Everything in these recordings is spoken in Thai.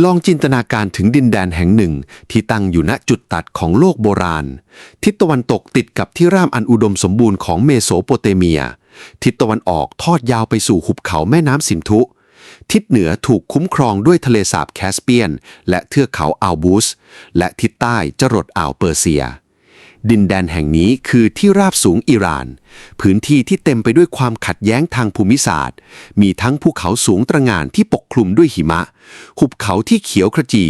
ลองจินตนาการถึงดินแดนแห่งหนึ่งที่ตั้งอยู่ณจุดตัดของโลกโบราณทิศตะวันตกติดกับที่ราบอันอุดมสมบูรณ์ของเมโสโปเตเมียทิศตะวันออกทอดยาวไปสู่หุบเขาแม่น้ำสินธุทิศเหนือถูกคุ้มครองด้วยทะเลสาบแคสเปียนและเทือกเขาอัลบูสและทิศใต้จรดอ่าวเปอร์เซียดินแดนแห่งนี้คือที่ราบสูงอิหร่านพื้นที่ที่เต็มไปด้วยความขัดแย้งทางภูมิศาสตร์มีทั้งภูเขาสูงตระหง่านที่ปกคลุมด้วยหิมะหุบเขาที่เขียวขจี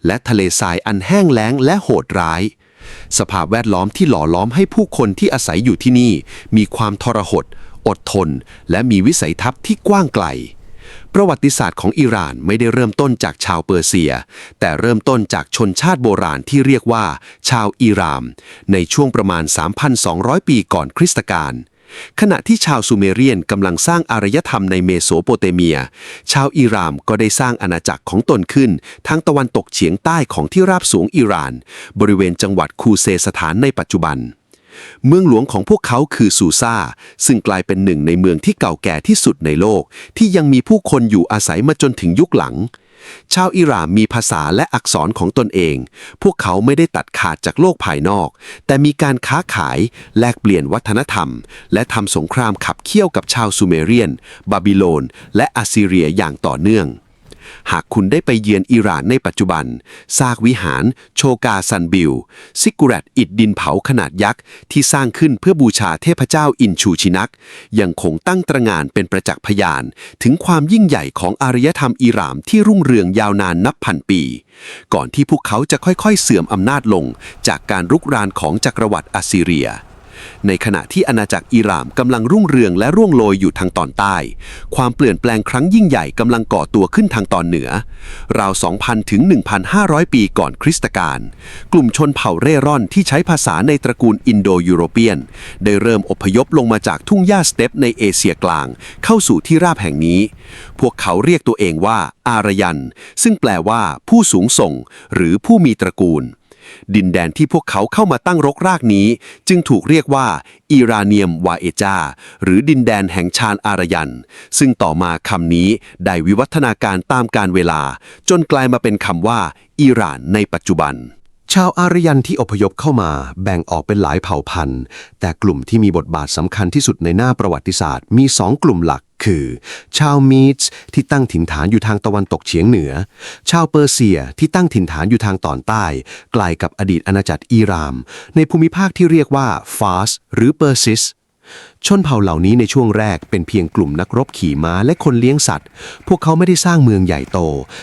และทะเลทรายอันแห้งแล้งและโหดร้ายสภาพแวดล้อมที่หล่อล้อมให้ผู้คนที่อาศัยอยู่ที่นี่มีความทรหดอดทนและมีวิสัยทัศน์ที่กว้างไกลประวัติศาสตร์ของอิหร่านไม่ได้เริ่มต้นจากชาวเปอร์เซียแต่เริ่มต้นจากชนชาติโบราณที่เรียกว่าชาวอิหร่ามในช่วงประมาณ 3,200 ปีก่อนคริสตกาลขณะที่ชาวซูเมเรียนกำลังสร้างอารยธรรมในเมโสโปเตเมียชาวอิหร่ามก็ได้สร้างอาณาจักรของตนขึ้นทางตะวันตกเฉียงใต้ของที่ราบสูงอิหร่านบริเวณจังหวัดคูเซสถานในปัจจุบันเมืองหลวงของพวกเขาคือซูซาซึ่งกลายเป็นหนึ่งในเมืองที่เก่าแก่ที่สุดในโลกที่ยังมีผู้คนอยู่อาศัยมาจนถึงยุคหลังชาวอิหร่านมีภาษาและอักษรของตนเองพวกเขาไม่ได้ตัดขาดจากโลกภายนอกแต่มีการค้าขายแลกเปลี่ยนวัฒนธรรมและทำสงครามขับเคี่ยวกับชาวซูเมเรียนบาบิโลนและอัสซีเรียอย่างต่อเนื่องหากคุณได้ไปเยือนอิหร่านในปัจจุบันซากวิหารโชกาซันบิลซิกกุแรตอิฐดินเผาขนาดยักษ์ที่สร้างขึ้นเพื่อบูชาเทพเจ้าอินชูชินักยังคงตั้งตระหง่านเป็นประจักษ์พยานถึงความยิ่งใหญ่ของอารยธรรมอิหร่านที่รุ่งเรืองยาวนานนับพันปีก่อนที่พวกเขาจะค่อยๆเสื่อมอำนาจลงจากการรุกรานของจักรวรรดิอัสซีเรียในขณะที่อาณาจักรอิหร่านกำลังรุ่งเรืองและร่วงโรยอยู่ทางตอนใต้ความเปลี่ยนแปลงครั้งยิ่งใหญ่กำลังก่อตัวขึ้นทางตอนเหนือราว 2,000 ถึง 1,500 ปีก่อนคริสตกาลกลุ่มชนเผ่าเร่ร่อนที่ใช้ภาษาในตระกูลอินโดยูโรเปียนได้เริ่มอพยพลงมาจากทุ่งหญ้าสเต็ปในเอเชียกลางเข้าสู่ที่ราบแห่งนี้พวกเขาเรียกตัวเองว่าอารยันซึ่งแปลว่าผู้สูงส่งหรือผู้มีตระกูลดินแดนที่พวกเขาเข้ามาตั้งรกรากนี้จึงถูกเรียกว่าอิราเนียมวาเอจาหรือดินแดนแห่งชาญอารยันซึ่งต่อมาคำนี้ได้วิวัฒนาการตามกาลเวลาจนกลายมาเป็นคำว่าอิหร่านในปัจจุบันชาวอารยันที่อพยพเข้ามาแบ่งออกเป็นหลายเผ่าพันธุ์แต่กลุ่มที่มีบทบาทสำคัญที่สุดในหน้าประวัติศาสตร์มี2 กลุ่มหลักคือชาวมีดส์ที่ตั้งถิ่นฐานอยู่ทางตะวันตกเฉียงเหนือชาวเปอร์เซียที่ตั้งถิ่นฐานอยู่ทางตอนใต้ใกล้กับอดีตอาณาจักรอิหร่านในภูมิภาคที่เรียกว่าฟาร์สหรือเปอร์ซิสชนเผ่าเหล่านี้ในช่วงแรกเป็นเพียงกลุ่มนักรบขี่ม้าและคนเลี้ยงสัตว์พวกเขาไม่ได้สร้างเมืองใหญ่โต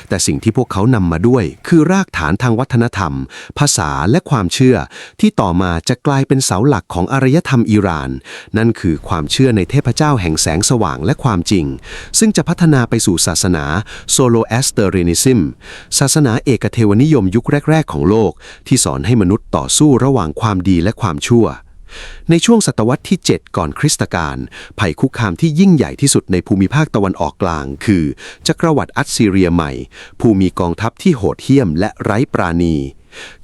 แต่สิ่งที่พวกเขานำมาด้วยคือรากฐานทางวัฒนธรรมภาษาและความเชื่อที่ต่อมาจะกลายเป็นเสาหลักของอารยธรรมอิหร่านนั่นคือความเชื่อในเทพเจ้าแห่งแสงสว่างและความจริงซึ่งจะพัฒนาไปสู่ศาสนาโซโลแอสเตอรินิซึมศาสนาเอกเทวนิยมยุคแรกๆของโลกที่สอนให้มนุษย์ต่อสู้ระหว่างความดีและความชั่วในช่วงศตวรรษที่ 7 ก่อนคริสตกาลภัยคุกคามที่ยิ่งใหญ่ที่สุดในภูมิภาคตะวันออกกลางคือจักรวรรดิอัสซีเรียใหม่ผู้มีกองทัพที่โหดเหี้ยมและไร้ปราณี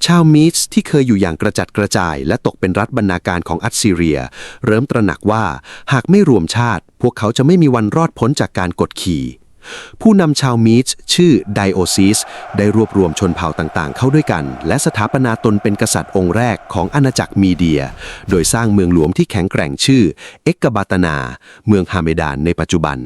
ชาวมีดส์ที่เคยอยู่อย่างกระจัดกระจายและตกเป็นรัฐบรรณาการของอัสซีเรียเริ่มตระหนักว่าหากไม่รวมชาติพวกเขาจะไม่มีวันรอดพ้นจากการกดขี่ผู้นำชาวมีดส์ชื่อไดโอซิสได้รวบรวมชนเผ่าต่างๆเข้าด้วยกันและสถาปนาตนเป็นกษัตริย์องค์แรกของอาณาจักรมีเดียโดยสร้างเมืองหลวงที่แข็งแกร่งชื่อเอกบาตนาเมืองฮาเมดานในปัจจุบัน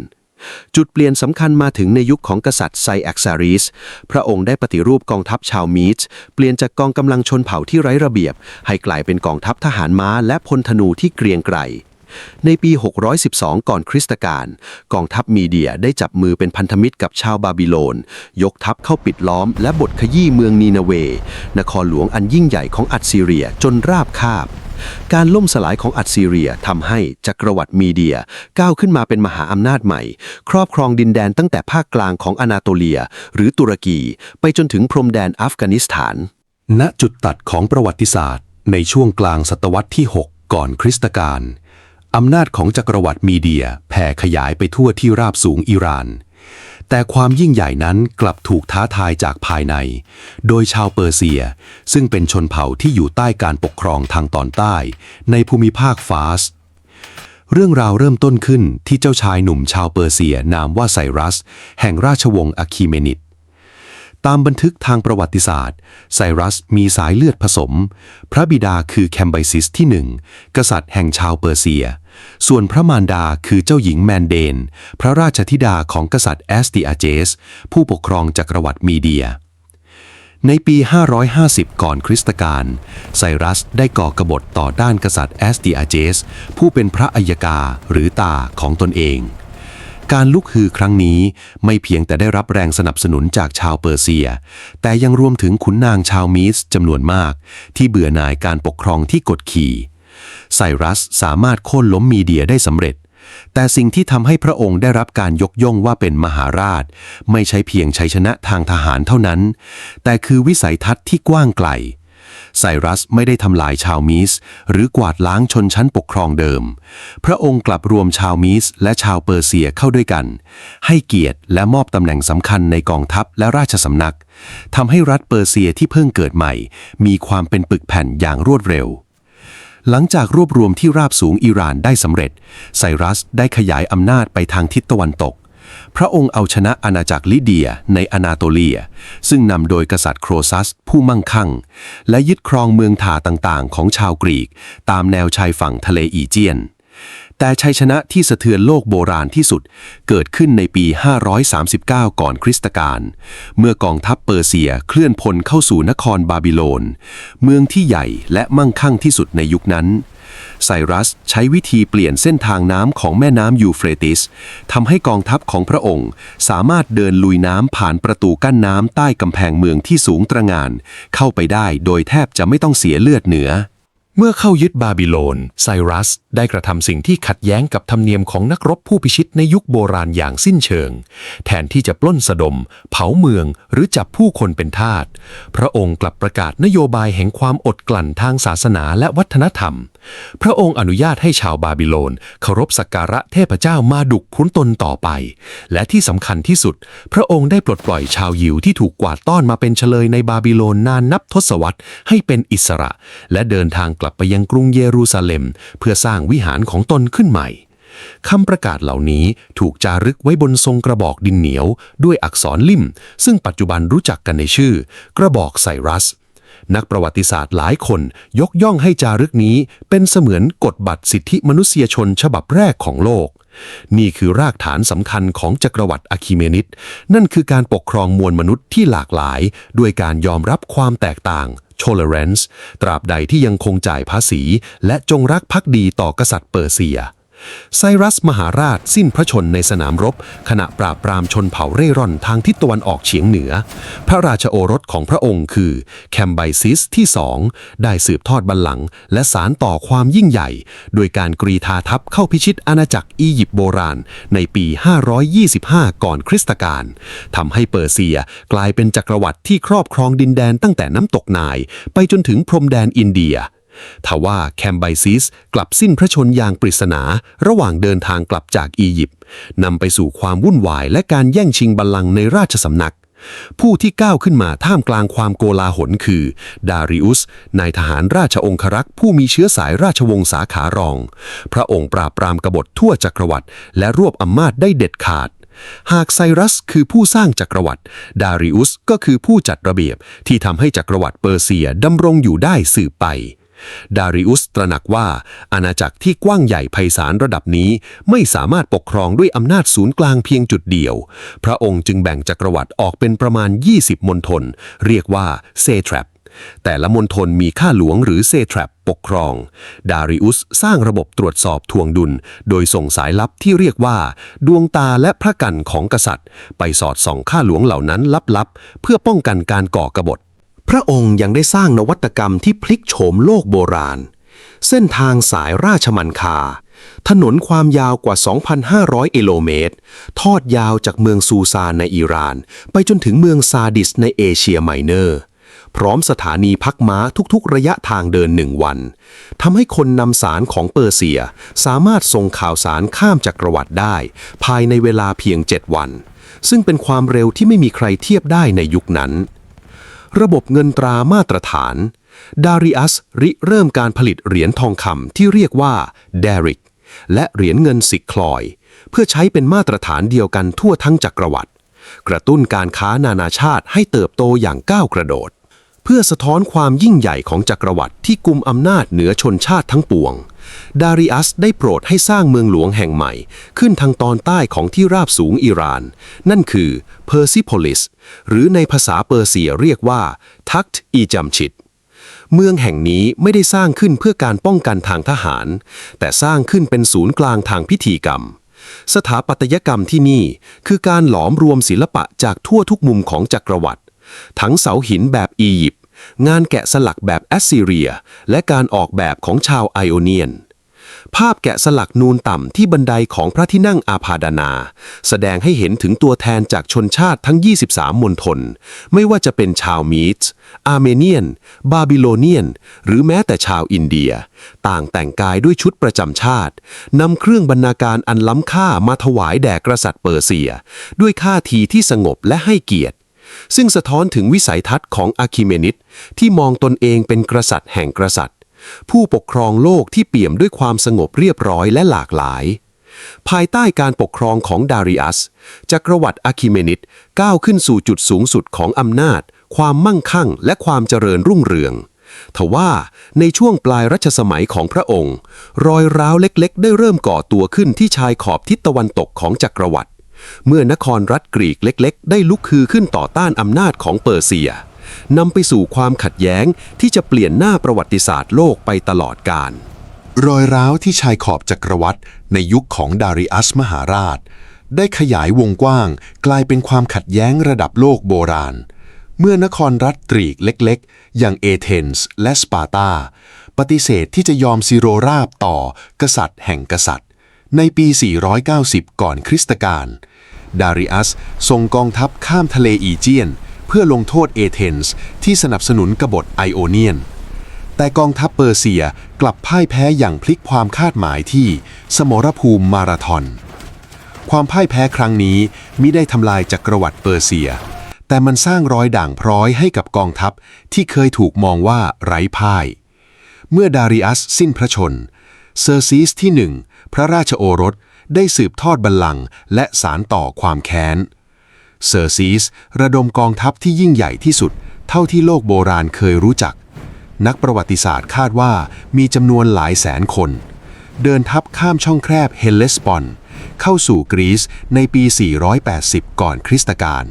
จุดเปลี่ยนสำคัญมาถึงในยุคของกษัตริย์ไซแอกซาริสพระองค์ได้ปฏิรูปกองทัพชาวมีดส์เปลี่ยนจากกองกำลังชนเผ่าที่ไร้ระเบียบให้กลายเป็นกองทัพทหารม้าและพลธนูที่เกรียงไกรในปี 612 ก่อนคริสตกาลกองทัพมีเดียได้จับมือเป็นพันธมิตรกับชาวบาบิโลนยกทัพเข้าปิดล้อมและบดขยี้เมืองนีนาเวนครหลวงอันยิ่งใหญ่ของอัสซีเรียจนราบคาบการล่มสลายของอัสซีเรียทำให้จักรวรรดิมีเดียก้าวขึ้นมาเป็นมหาอำนาจใหม่ครอบครองดินแดนตั้งแต่ภาคกลางของอนาโตเลียหรือตุรกีไปจนถึงพรมแดนอัฟกานิสถานณจุดตัดของประวัติศาสตร์ในช่วงกลางศตวรรษที่ 6 ก่อนคริสตกาลอำนาจของจักรวรรดิมีเดียแผ่ขยายไปทั่วที่ราบสูงอิหร่านแต่ความยิ่งใหญ่นั้นกลับถูกท้าทายจากภายในโดยชาวเปอร์เซียซึ่งเป็นชนเผ่าที่อยู่ใต้การปกครองทางตอนใต้ในภูมิภาคฟาร์สเรื่องราวเริ่มต้นขึ้นที่เจ้าชายหนุ่มชาวเปอร์เซียนามว่าไซรัสแห่งราชวงศ์อะคีเมนิด ตามบันทึกทางประวัติศาสตร์ไซรัสมีสายเลือดผสมพระบิดาคือแคมไบซิสที่ 1กษัตริย์แห่งชาวเปอร์เซียส่วนพระมารดาคือเจ้าหญิงแมนเดนพระราชธิดาของกษัตริย์แอสติอาเจสผู้ปกครองจักรวรรดิมีเดียในปี 550 ก่อนคริสตกาลไซรัสได้ก่อกบฏต่อด้านกษัตริย์แอสติอาเจสผู้เป็นพระอัยกาหรือตาของตนเองการลุกฮือครั้งนี้ไม่เพียงแต่ได้รับแรงสนับสนุนจากชาวเปอร์เซียแต่ยังรวมถึงขุนนางชาวมีสจำนวนมากที่เบื่อหน่ายการปกครองที่กดขี่ไซรัสสามารถโค่นล้มมีเดียได้สำเร็จแต่สิ่งที่ทำให้พระองค์ได้รับการยกย่องว่าเป็นมหาราชไม่ใช่เพียงชัยชนะทางทหารเท่านั้นแต่คือวิสัยทัศน์ที่กว้างไกลไซรัสไม่ได้ทำลายชาวมีสหรือกวาดล้างชนชั้นปกครองเดิมพระองค์กลับรวมชาวมีสและชาวเปอร์เซียเข้าด้วยกันให้เกียรติและมอบตำแหน่งสำคัญในกองทัพและราชสำนักทำให้รัฐเปอร์เซียที่เพิ่งเกิดใหม่มีความเป็นปึกแผ่นอย่างรวดเร็วหลังจากรวบรวมที่ราบสูงอิหร่านได้สำเร็จไซรัสได้ขยายอำนาจไปทางทิศตะวันตกพระองค์เอาชนะอาณาจักรลิเดียในอนาโตเลียซึ่งนำโดยกษัตริย์โครซัสผู้มั่งคั่งและยึดครองเมืองถาต่างๆของชาวกรีกตามแนวชายฝั่งทะเลอีเจียนแต่ชัยชนะที่สะเทือนโลกโบราณที่สุดเกิดขึ้นในปี 539 ก่อนคริสตกาลเมื่อกองทัพเปอร์เซียเคลื่อนพลเข้าสู่นครบาบิโลนเมืองที่ใหญ่และมั่งคั่งที่สุดในยุคนั้นไซรัสใช้วิธีเปลี่ยนเส้นทางน้ำของแม่น้ำยูเฟรติสทำให้กองทัพของพระองค์สามารถเดินลุยน้ำผ่านประตูกั้นน้ำใต้กำแพงเมืองที่สูงตระหง่านเข้าไปได้โดยแทบจะไม่ต้องเสียเลือดเนื้อเมื่อเข้ายึดบาบิโลนไซรัสได้กระทำสิ่งที่ขัดแย้งกับธรรมเนียมของนักรบผู้พิชิตในยุคโบราณอย่างสิ้นเชิงแทนที่จะปล้นสะดมเผาเมืองหรือจับผู้คนเป็นทาสพระองค์กลับประกาศนโยบายแห่งความอดกลั่นทางศาสนาและวัฒนธรรมพระองค์อนุญาตให้ชาวบาบิโลนเคารพสักการะเทพเจ้ามาดุกคุ้นตนต่อไปและที่สำคัญที่สุดพระองค์ได้ปลดปล่อยชาวยิวที่ถูกกวาดต้อนมาเป็นเฉลยในบาบิโลนนานนับทศวรรษให้เป็นอิสระและเดินทางกลับไปยังกรุงเยรูซาเล็มเพื่อสร้างวิหารของตนขึ้นใหม่คำประกาศเหล่านี้ถูกจารึกไว้บนทรงกระบอกดินเหนียวด้วยอักษรลิ่มซึ่งปัจจุบันรู้จักกันในชื่อกระบอกไซรัสนักประวัติศาสตร์หลายคนยกย่องให้จารึกนี้เป็นเสมือนกฎบัตรสิทธิมนุษยชนฉบับแรกของโลกนี่คือรากฐานสำคัญของจักรวรรดิอะคิเมนิดนั่นคือการปกครองมวลมนุษย์ที่หลากหลายด้วยการยอมรับความแตกต่าง tolerance ตราบใดที่ยังคงจ่ายภาษีและจงรักภักดีต่อกษัตริย์เปอร์เซียไซรัสมหาราชสิ้นพระชนในสนามรบขณะปราบปรามชนเผ่าเร่ร่อนทางทิศตะวันออกเฉียงเหนือพระราชโอรสของพระองค์คือแคมไบซิสที่ 2ได้สืบทอดบัลลังก์และสานต่อความยิ่งใหญ่โดยการกรีธาทัพเข้าพิชิตอาณาจักรอียิปต์โบราณในปี 525 ก่อนคริสตกาลทำให้เปอร์เซียกลายเป็นจักรวรรดิที่ครอบครองดินแดนตั้งแต่น้ำตกไนล์ไปจนถึงพรมแดนอินเดียทว่าแคมไบซิสกลับสิ้นพระชนอย่างปริศนาระหว่างเดินทางกลับจากอียิปต์นำไปสู่ความวุ่นวายและการแย่งชิงบัลลังก์ในราชสำนักผู้ที่ก้าวขึ้นมาท่ามกลางความโกลาหลคือดาริอุสนายทหารราชองครักษ์ผู้มีเชื้อสายราชวงศ์สาขารองพระองค์ปราบปรามกบฏทั่วจักรวรรดิและรวบอำนาจได้เด็ดขาดหากไซรัสคือผู้สร้างจักรวรรดิดาริอุสก็คือผู้จัดระเบียบที่ทำให้จักรวรรดิเปอร์เซียดำรงอยู่ได้สืบไปดาริอุสตระหนักว่าอาณาจักรที่กว้างใหญ่ไพศาลระดับนี้ไม่สามารถปกครองด้วยอำนาจศูนย์กลางเพียงจุดเดียวพระองค์จึงแบ่งจักรวรรดิออกเป็นประมาณ20มณฑลเรียกว่าเซทรัปแต่ละมณฑลมีข้าหลวงหรือเซทรัปปกครองดาริอุสสร้างระบบตรวจสอบทวงดุลโดยส่งสายลับที่เรียกว่าดวงตาและพระกันของกษัตริย์ไปสอดส่องข้าหลวงเหล่านั้นลับๆเพื่อป้องกันการก่อกบฏพระองค์ยังได้สร้างนวัตกรรมที่พลิกโฉมโลกโบราณเส้นทางสายราชมังคาถนนความยาวกว่า 2,500 กิโลเมตรทอดยาวจากเมืองซูซานในอิหร่านไปจนถึงเมืองซาดิสในเอเชียไมเนอร์พร้อมสถานีพักม้าทุกๆระยะทางเดิน1 วันทำให้คนนำสารของเปอร์เซียสามารถส่งข่าวสารข้ามจักรวรรดิได้ภายในเวลาเพียง7 วันซึ่งเป็นความเร็วที่ไม่มีใครเทียบได้ในยุคนั้นระบบเงินตรามาตรฐานดาริอัสริเริ่มการผลิตเหรียญทองคำที่เรียกว่าเดริกและเหรียญเงินซิกคลอยเพื่อใช้เป็นมาตรฐานเดียวกันทั่วทั้งจักรวรรดิ กระตุ้นการค้านานาชาติให้เติบโตอย่างก้าวกระโดดเพื่อสะท้อนความยิ่งใหญ่ของจักรวรรดิที่กุมอำนาจเหนือชนชาติทั้งปวงดาริอัสได้โปรดให้สร้างเมืองหลวงแห่งใหม่ขึ้นทางตอนใต้ของที่ราบสูงอิหร่านนั่นคือเพอร์ซิโพลิสหรือในภาษาเปอร์เซียเรียกว่าทักต์อีจัมชิดเมืองแห่งนี้ไม่ได้สร้างขึ้นเพื่อการป้องกันทางทหารแต่สร้างขึ้นเป็นศูนย์กลางทางพิธีกรรมสถาปัตยกรรมที่นี่คือการหลอมรวมศิลปะจากทั่วทุกมุมของจักรวรรดิทั้งเสาหินแบบอียิปต์งานแกะสลักแบบแอสซีเรียและการออกแบบของชาวไอโอเนียนภาพแกะสลักนูนต่ำที่บันไดของพระที่นั่งอาพาธนาแสดงให้เห็นถึงตัวแทนจากชนชาติทั้ง 23 มณฑลไม่ว่าจะเป็นชาวมีดส์อาร์เมเนียนบาบิโลเนียนหรือแม้แต่ชาวอินเดียต่างแต่งกายด้วยชุดประจำชาตินำเครื่องบรรณาการอันล้ำค่ามาถวายแด่กษัตริย์เปอร์เซียด้วยท่าทีที่สงบและให้เกียรติซึ่งสะท้อนถึงวิสัยทัศน์ของอาร์คิเมนิดที่มองตนเองเป็นกษัตริย์แห่งกษัตริย์ผู้ปกครองโลกที่เปี่ยมด้วยความสงบเรียบร้อยและหลากหลายภายใต้การปกครองของดาริอัสจักรวรรดิอาร์คิเมนิดก้าวขึ้นสู่จุดสูงสุดของอำนาจความมั่งคั่งและความเจริญรุ่งเรืองทว่าในช่วงปลายรัชสมัยของพระองค์รอยร้าวเล็กๆได้เริ่มก่อตัวขึ้นที่ชายขอบทิศตะวันตกของจักรวรรดิเมื่อนครรัฐกรีกเล็กๆได้ลุกฮือขึ้นต่อต้านอำนาจของเปอร์เซียนำไปสู่ความขัดแย้งที่จะเปลี่ยนหน้าประวัติศาสตร์โลกไปตลอดกาลรอยร้าวที่ชายขอบจักรวรรดิในยุคของดาริอัสมหาราชได้ขยายวงกว้างกลายเป็นความขัดแย้งระดับโลกโบราณเมื่อนครรัฐกรีกเล็กๆอย่างเอเธนส์และสปาร์ตาปฏิเสธที่จะยอมซิโรราบต่อกษัตริย์แห่งกษัตริย์ในปี 490 ก่อนคริสตกาลดาริอัสส่งกองทัพข้ามทะเลอีเจียนเพื่อลงโทษเอเธนส์ที่สนับสนุนกบฏไอโอเนียนแต่กองทัพเปอร์เซียกลับพ่ายแพ้อย่างพลิกความคาดหมายที่สมรภูมิมาราธอนความพ่ายแพ้ครั้งนี้มิได้ทำลายจักรวรรดิเปอร์เซียแต่มันสร้างรอยด่างพร้อยให้กับกองทัพที่เคยถูกมองว่าไร้พ่ายเมื่อดาริอัสสิ้นพระชนเซอร์ซีสที่1พระราชโอรสได้สืบทอดบัลลังก์และสานต่อความแค้นเซอร์ซีสระดมกองทัพที่ยิ่งใหญ่ที่สุดเท่าที่โลกโบราณเคยรู้จักนักประวัติศาสตร์คาดว่ามีจำนวนหลายแสนคนเดินทัพข้ามช่องแคบเฮลเลสปอนเข้าสู่กรีซในปี 480 ก่อนคริสตกาล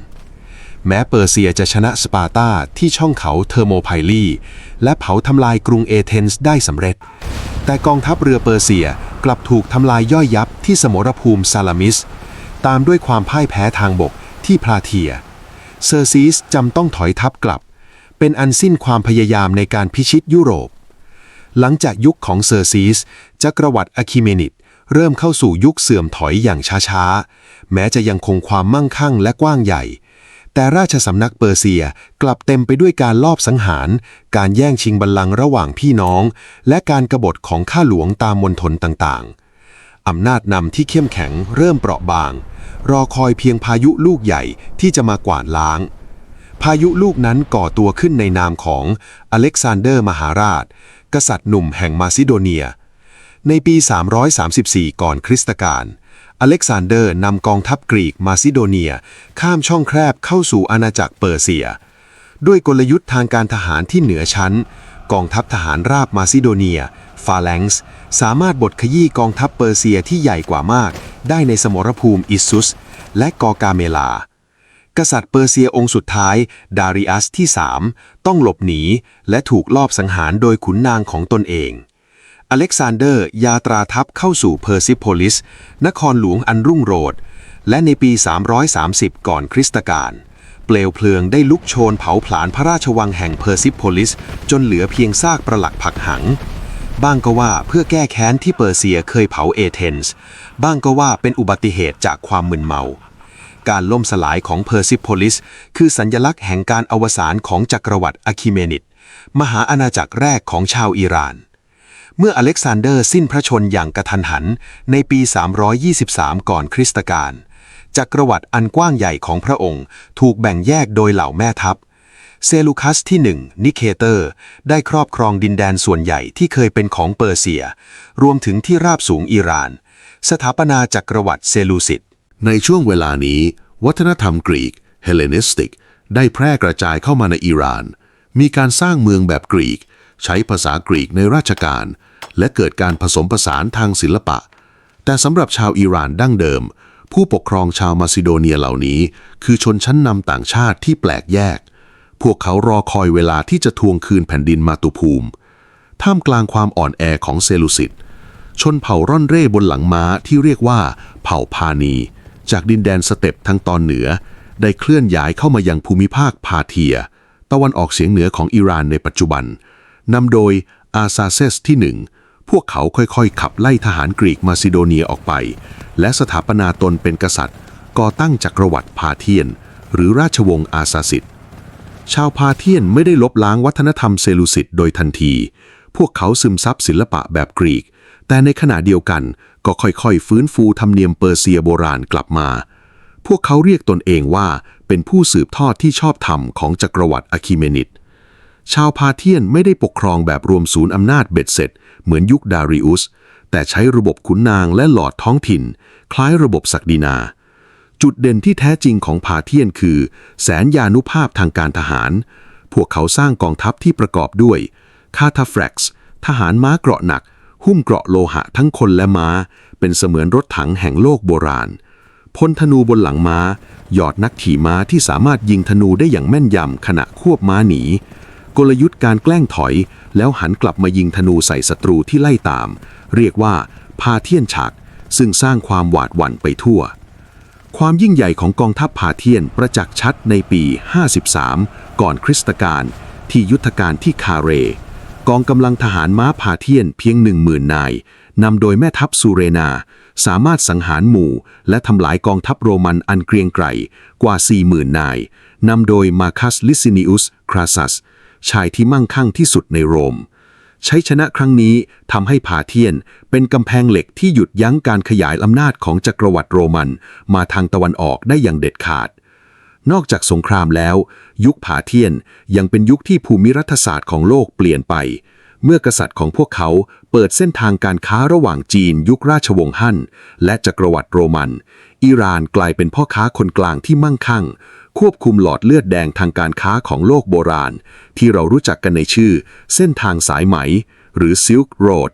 แม้เปอร์เซียจะชนะสปาร์ตาที่ช่องเขาเทอร์โมไพลีและเผาทำลายกรุงเอเธนส์ได้สำเร็จแต่กองทัพเรือเปอร์เซียกลับถูกทำลายย่อยยับที่สมรภูมิซาลามิสตามด้วยความพ่ายแพ้ทางบกที่พลาเทียเซอร์ซีสจำต้องถอยทัพกลับเป็นอันสิ้นความพยายามในการพิชิตยุโรปหลังจากยุคของเซอร์ซีสจักรวรรดิอาร์คิเมนิดเริ่มเข้าสู่ยุคเสื่อมถอยอย่างช้าๆแม้จะยังคงความมั่งคั่งและกว้างใหญ่แต่ราชสำนักเปอร์เซียกลับเต็มไปด้วยการลอบสังหารการแย่งชิงบัลลังก์ระหว่างพี่น้องและการกบฏของข้าหลวงตามมณฑลต่างๆอำนาจนำที่เข้มแข็งเริ่มเปราะบางรอคอยเพียงพายุลูกใหญ่ที่จะมากวาดล้างพายุลูกนั้นก่อตัวขึ้นในนามของอเล็กซานเดอร์มหาราชกษัตริย์หนุ่มแห่งมาซิโดเนียในปี 334 ก่อนคริสตกาลอเล็กซานเดอร์นำกองทัพกรีกมาซิโดเนียข้ามช่องแคบเข้าสู่อาณาจักรเปอร์เซียด้วยกลยุทธ์ทางการทหารที่เหนือชั้นกองทัพทหารราบมาซิโดเนียฟาแลงซ์สามารถบดขยี้กองทัพเปอร์เซียที่ใหญ่กว่ามากได้ในสมรภูมิอิสซุสและกอกาเมลากษัตริย์เปอร์เซียองค์สุดท้ายดาริอัสที่3ต้องหลบหนีและถูกลอบสังหารโดยขุนนางของตนเองอเล็กซานเดอร์ยาตราทัพเข้าสู่เพอร์ซิโพลิสนครหลวงอันรุ่งโรจน์และในปี 330 ก่อนคริสตกาลเปลวเพลิงได้ลุกโชนเผาผลาญพระราชวังแห่งเพอร์ซิโพลิสจนเหลือเพียงซากปรักผักหังบ้างก็ว่าเพื่อแก้แค้นที่เปอร์เซียเคยเผาเอเธนส์บ้างก็ว่าเป็นอุบัติเหตุจากความมึนเมาการล่มสลายของเพอร์ซิโพลิสคือสัญลักษณ์แห่งการอวสานของจักรวรรดิอาร์คิเมนิดมหาอาณาจักรแรกของชาวอิหร่านเมื่ออเล็กซานเดอร์สิ้นพระชนอย่างกระทันหันในปี 323 ก่อนคริสตกาลจักรวรรดิอันกว้างใหญ่ของพระองค์ถูกแบ่งแยกโดยเหล่าแม่ทัพเซลูคัสที่1นิเคเตอร์ได้ครอบครองดินแดนส่วนใหญ่ที่เคยเป็นของเปอร์เซียรวมถึงที่ราบสูงอิหร่านสถาปนาจักรวรรดิเซลูซิดในช่วงเวลานี้ วัฒนธรรมกรีกเฮเลนิสติกได้แพร่กระจายเข้ามาในอิหร่านมีการสร้างเมืองแบบกรีกใช้ภาษากรีกในราชการและเกิดการผสมผสานทางศิลปะแต่สำหรับชาวอิหร่านดั้งเดิมผู้ปกครองชาวมาซิโดเนียเหล่านี้คือชนชั้นนำต่างชาติที่แปลกแยกพวกเขารอคอยเวลาที่จะทวงคืนแผ่นดินมาตุภูมิท่ามกลางความอ่อนแอของเซลูซิดชนเผ่าร่อนเร่บนหลังม้าที่เรียกว่าเผ่าพานีจากดินแดนสเต็ปทางตอนเหนือได้เคลื่อนย้ายเข้ามายังภูมิภาคพาเทียตะวันออกเฉียงเหนือของอิหร่านในปัจจุบันนำโดยอาซาเซสที่ 1พวกเขาค่อยๆขับไล่ทหารกรีกมาซิโดเนียออกไปและสถาปนาตนเป็นกษัตริย์ก่อตั้งจักรวรรดิพาเทียนหรือราชวงศ์อาซาซิดชาวพาเทียนไม่ได้ลบล้างวัฒนธรรมเซลูซิดโดยทันทีพวกเขาซึมซับศิลปะแบบกรีกแต่ในขณะเดียวกันก็ค่อยๆฟื้นฟูธรรมเนียมเปอร์เซียโบราณกลับมาพวกเขาเรียกตนเองว่าเป็นผู้สืบทอดที่ชอบธรรมของจักรวรรดิอะคิเมนิดชาวพาเทียนไม่ได้ปกครองแบบรวมศูนย์อำนาจเบ็ดเสร็จเหมือนยุคดาริอุสแต่ใช้ระบบขุนนางและหลอดท้องถิ่นคล้ายระบบศักดินาจุดเด่นที่แท้จริงของพาเทียนคือแสนยานุภาพทางการทหารพวกเขาสร้างกองทัพที่ประกอบด้วยคาทาแฟร็กซ์ทหารม้าเกราะหนักหุ้มเกราะโลหะทั้งคนและม้าเป็นเสมือนรถถังแห่งโลกโบราณพลธนูบนหลังม้าหยอดนักขี่ม้าที่สามารถยิงธนูได้อย่างแม่นยำขณะควบม้าหนีกลยุทธ์การแกล้งถอยแล้วหันกลับมายิงธนูใส่ศัตรูที่ไล่ตามเรียกว่าพาเทียนฉากซึ่งสร้างความหวาดหวั่นไปทั่วความยิ่งใหญ่ของกองทัพพาเทียนประจักษ์ชัดในปี 53 ก่อนคริสตกาลที่ยุทธการที่คาเรกองกำลังทหารม้าพาเทียนเพียง 10,000 นายนำโดยแม่ทัพซูเรนาสามารถสังหารหมู่และทำลายกองทัพโรมันอันเกรียงไกรกว่า 40,000 นายนำโดยมาคัสลิซินิอุสคราซัสชายที่มั่งคั่งที่สุดในโรมชัยชนะครั้งนี้ทำให้พาเทียนเป็นกำแพงเหล็กที่หยุดยั้งการขยายอำนาจของจักรวรรดิโรมันมาทางตะวันออกได้อย่างเด็ดขาดนอกจากสงครามแล้วยุคพาเทียนยังเป็นยุคที่ภูมิรัฐศาสตร์ของโลกเปลี่ยนไปเมื่อกษัตริย์ของพวกเขาเปิดเส้นทางการค้าระหว่างจีนยุคราชวงศ์ฮั่นและจักรวรรดิโรมันอิหร่านกลายเป็นพ่อค้าคนกลางที่มั่งคั่งควบคุมหลอดเลือดแดงทางการค้าของโลกโบราณที่เรารู้จักกันในชื่อเส้นทางสายไหมหรือ Silk Road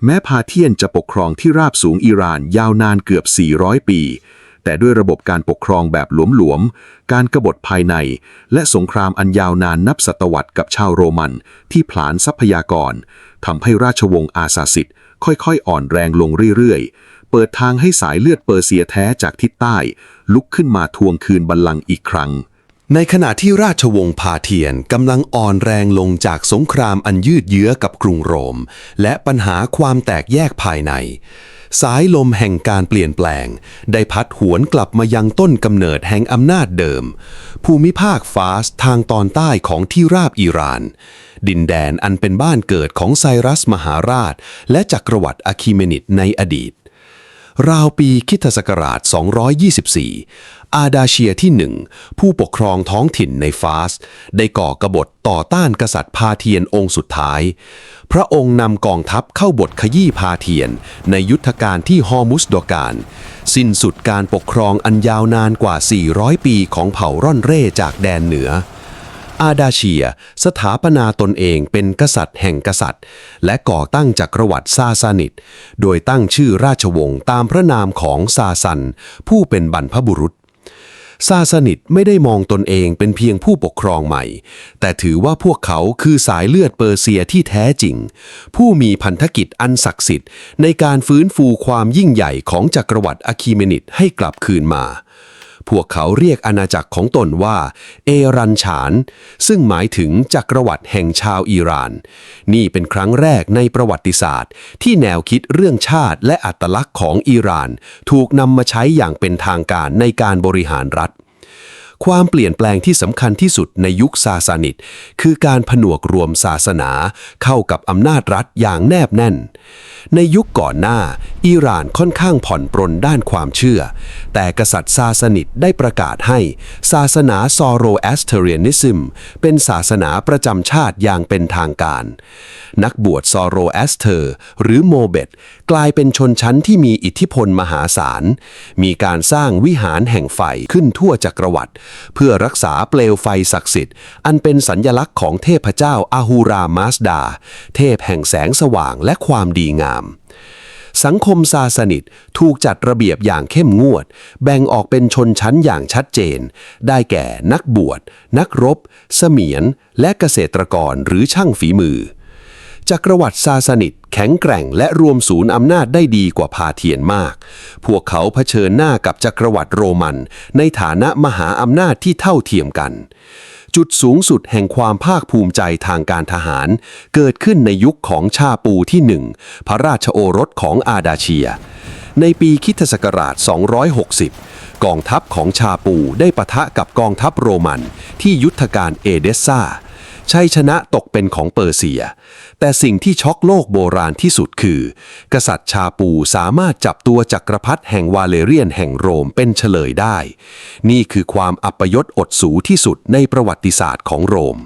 แม้พาเทียนจะปกครองที่ราบสูงอิหร่านยาวนานเกือบ 400 ปีแต่ด้วยระบบการปกครองแบบหลวมๆการกบฏภายในและสงครามอันยาวนานนับศตวรรษกับชาวโรมันที่ผลาญทรัพยากรทำให้ราชวงศ์อาซาซิดค่อยๆอ่อนแรงลงเรื่อยๆเปิดทางให้สายเลือดเปอร์เซียแท้จากทิศใต้ลุกขึ้นมาทวงคืนบัลลังก์อีกครั้งในขณะที่ราชวงศ์พาเทียนกำลังอ่อนแรงลงจากสงครามอันยืดเยื้อกับกรุงโรมและปัญหาความแตกแยกภายในสายลมแห่งการเปลี่ยนแปลงได้พัดหวนกลับมายังต้นกำเนิดแห่งอำนาจเดิมภูมิภาคฟาร์สทางตอนใต้ของที่ราบอิหร่านดินแดนอันเป็นบ้านเกิดของไซรัสมหาราชและจักรวรรดิอะคิเมนิดในอดีตราวปีค.ศ. 224อาดาเชียที่ 1ผู้ปกครองท้องถิ่นในฟาร์สได้ก่อกบฏต่อต้านกษัตริย์พาเทียนองค์สุดท้ายพระองค์นำกองทัพเข้าบทขยี้พาเทียนในยุทธการที่ฮอร์มุสโดกานสิ้นสุดการปกครองอันยาวนานกว่า 400 ปีของเผ่าร่อนเร่จากแดนเหนืออาดาเชียสถาปนาตนเองเป็นกษัตริย์แห่งกษัตริย์และก่อตั้งจักรวรรดิซาซานิดโดยตั้งชื่อราชวงศ์ตามพระนามของซาซันผู้เป็นบรรพบุรุษซาซานิดไม่ได้มองตนเองเป็นเพียงผู้ปกครองใหม่แต่ถือว่าพวกเขาคือสายเลือดเปอร์เซียที่แท้จริงผู้มีพันธกิจอันศักดิ์สิทธิ์ในการฟื้นฟูความยิ่งใหญ่ของจักรวรรดิอะคิเมนิดให้กลับคืนมาพวกเขาเรียกอาณาจักรของตนว่าเอรันฉานซึ่งหมายถึงจักรวรรดิแห่งชาวอิหร่านนี่เป็นครั้งแรกในประวัติศาสตร์ที่แนวคิดเรื่องชาติและอัตลักษณ์ของอิหร่านถูกนำมาใช้อย่างเป็นทางการในการบริหารรัฐความเปลี่ยนแปลงที่สำคัญที่สุดในยุคซาซานิดคือการผนวกรวมศาสนาเข้ากับอำนาจรัฐอย่างแนบแน่นในยุคก่อนหน้าอิหร่านค่อนข้างผ่อนปรนด้านความเชื่อแต่กษัตริย์ซาซานิดได้ประกาศให้ศาสนาซอโรแอสเทเรียนิซึมเป็นศาสนาประจำชาติอย่างเป็นทางการนักบวชซอโรแอสเทอร์หรือโมเบต กลายเป็นชนชั้นที่มีอิทธิพลมหาศาลมีการสร้างวิหารแห่งไฟขึ้นทั่วจักรวรรดิเพื่อรักษาเปลวไฟศักดิ์สิทธิ์อันเป็นสัญลักษณ์ของเทพเจ้าอาฮูรามาสดาเทพแห่งแสงสว่างและความดีงามสังคมซาสนิดถูกจัดระเบียบอย่างเข้มงวดแบ่งออกเป็นชนชั้นอย่างชัดเจนได้แก่นักบวชนักรบเสมียนและเกษตรกรหรือช่างฝีมือจักรวรรดิซาสนิดแข็งแกร่งและรวมศูนย์อำนาจได้ดีกว่าพาเทียนมากพวกเขาเผชิญหน้ากับจักรวรรดิโรมันในฐานะมหาอำนาจที่เท่าเทียมกันจุดสูงสุดแห่งความภาคภูมิใจทางการทหารเกิดขึ้นในยุคของชาปูที่1พระราชโอรสของอาดาเชียในปีคริสตศักราช260กองทัพของชาปูได้ปะทะกับกองทัพโรมันที่ยุทธการเอเดสซาชัยชนะตกเป็นของเปอร์เซียแต่สิ่งที่ช็อกโลกโบราณที่สุดคือกษัตริย์ชาปูสามารถจับตัวจักรพรรดิแห่งวาเลเรียนแห่งโรมเป็นเฉลยได้นี่คือความอัปยศอดสูที่สุดในประวัติศาสตร์ของโรม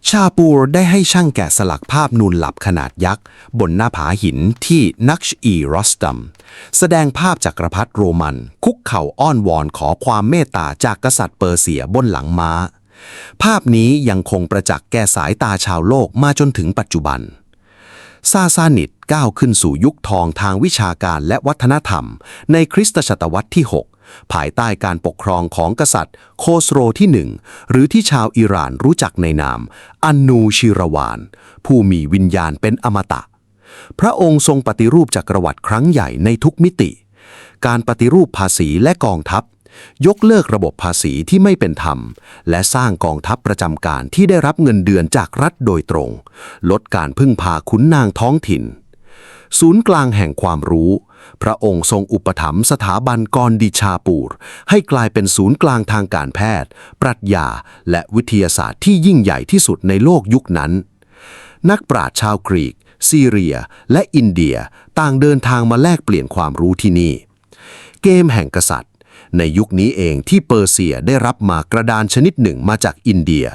ชาปูได้ให้ช่างแกะสลักภาพนูนหลับขนาดยักษ์บนหน้าผาหินที่นักชอีรอสตัมแสดงภาพจักรพรรดิโรมันคุกเข่าอ้อนวอนขอความเมตตาจากกษัตริย์เปอร์เซียบนหลังม้าภาพนี้ยังคงประจักษ์แก่สายตาชาวโลกมาจนถึงปัจจุบันซาซานิดก้าวขึ้นสู่ยุคทองทางวิชาการและวัฒนธรรมในคริสตศตวรรษที่ 6ภายใต้การปกครองของกษัตริย์โคสโรที่ 1หรือที่ชาวอิหร่านรู้จักในนามอันนูชิรวานผู้มีวิญญาณเป็นอมตะพระองค์ทรงปฏิรูปจักรวรรดิครั้งใหญ่ในทุกมิติการปฏิรูปภาษีและกองทัพยกเลิกระบบภาษีที่ไม่เป็นธรรมและสร้างกองทัพประจำการที่ได้รับเงินเดือนจากรัฐโดยตรงลดการพึ่งพาขุนนางท้องถิ่นศูนย์กลางแห่งความรู้พระองค์ทรงอุปถัมภ์สถาบันกรดิชาปูรให้กลายเป็นศูนย์กลางทางการแพทย์ปรัชญาและวิทยาศาสตร์ที่ยิ่งใหญ่ที่สุดในโลกยุคนั้นนักปราชญ์ชาวกรีกซีเรียและอินเดียต่างเดินทางมาแลกเปลี่ยนความรู้ที่นี่เกมแห่งกษัตริย์ในยุคนี้เองที่เปอร์เซียได้รับหมากกระดานชนิดหนึ่งมาจากอินเดีย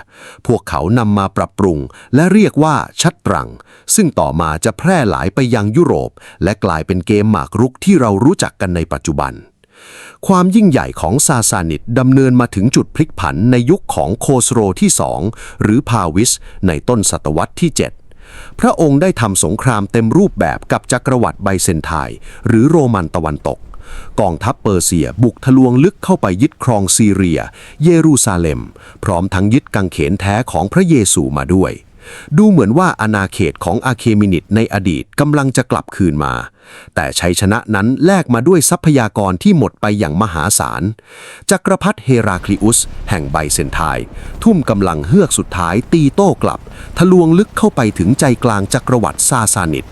พวกเขานำมาปรับปรุงและเรียกว่าชัตรังซึ่งต่อมาจะแพร่หลายไปยังยุโรปและกลายเป็นเกมหมากรุกที่เรารู้จักกันในปัจจุบันความยิ่งใหญ่ของซาซานิดดำเนินมาถึงจุดพลิกผันในยุคของโคสโรที่2หรือพาวิสในต้นศตวรรษที่7พระองค์ได้ทำสงครามเต็มรูปแบบกับจักรวรรดิไบเซนไทน์หรือโรมันตะวันตกกองทัพเปอร์เซียบุกทะลวงลึกเข้าไปยึดครองซีเรียเยรูซาเล็มพร้อมทั้งยึดกางเขนแท้ของพระเยซูมาด้วยดูเหมือนว่าอาณาเขตของอาเคมินิดในอดีตกำลังจะกลับคืนมาแต่ชัยชนะนั้นแลกมาด้วยทรัพยากรที่หมดไปอย่างมหาศาลจักรพรรดิเฮราคลิอุสแห่งไบเซนไทน์ทุ่มกำลังเฮือกสุดท้ายตีโต้กลับทะลวงลึกเข้าไปถึงใจกลางจักรวรรดิซาซานิด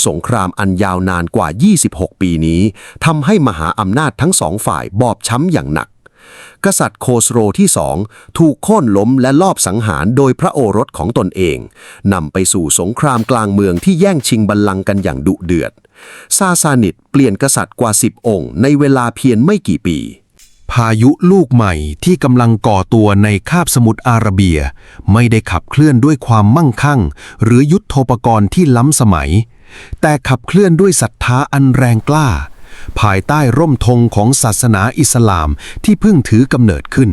สงครามอันยาวนานกว่า26ปีนี้ทำให้มหาอำนาจทั้งสองฝ่ายบอบช้ำอย่างหนักกษัตริย์โคสโรที่2ถูกโค่นล้มและลอบสังหารโดยพระโอรสของตนเองนำไปสู่สงครามกลางเมืองที่แย่งชิงบัลลังก์กันอย่างดุเดือดซาซานิดเปลี่ยนกษัตริย์กว่า10องค์ในเวลาเพียงไม่กี่ปีพายุลูกใหม่ที่กำลังก่อตัวในคาบสมุทรอาระเบียไม่ได้ขับเคลื่อนด้วยความมั่งคั่งหรือยุทโธปกรณ์ที่ล้ำสมัยแต่ขับเคลื่อนด้วยศรัทธาอันแรงกล้าภายใต้ร่มธงของศาสนาอิสลามที่เพิ่งถือกำเนิดขึ้น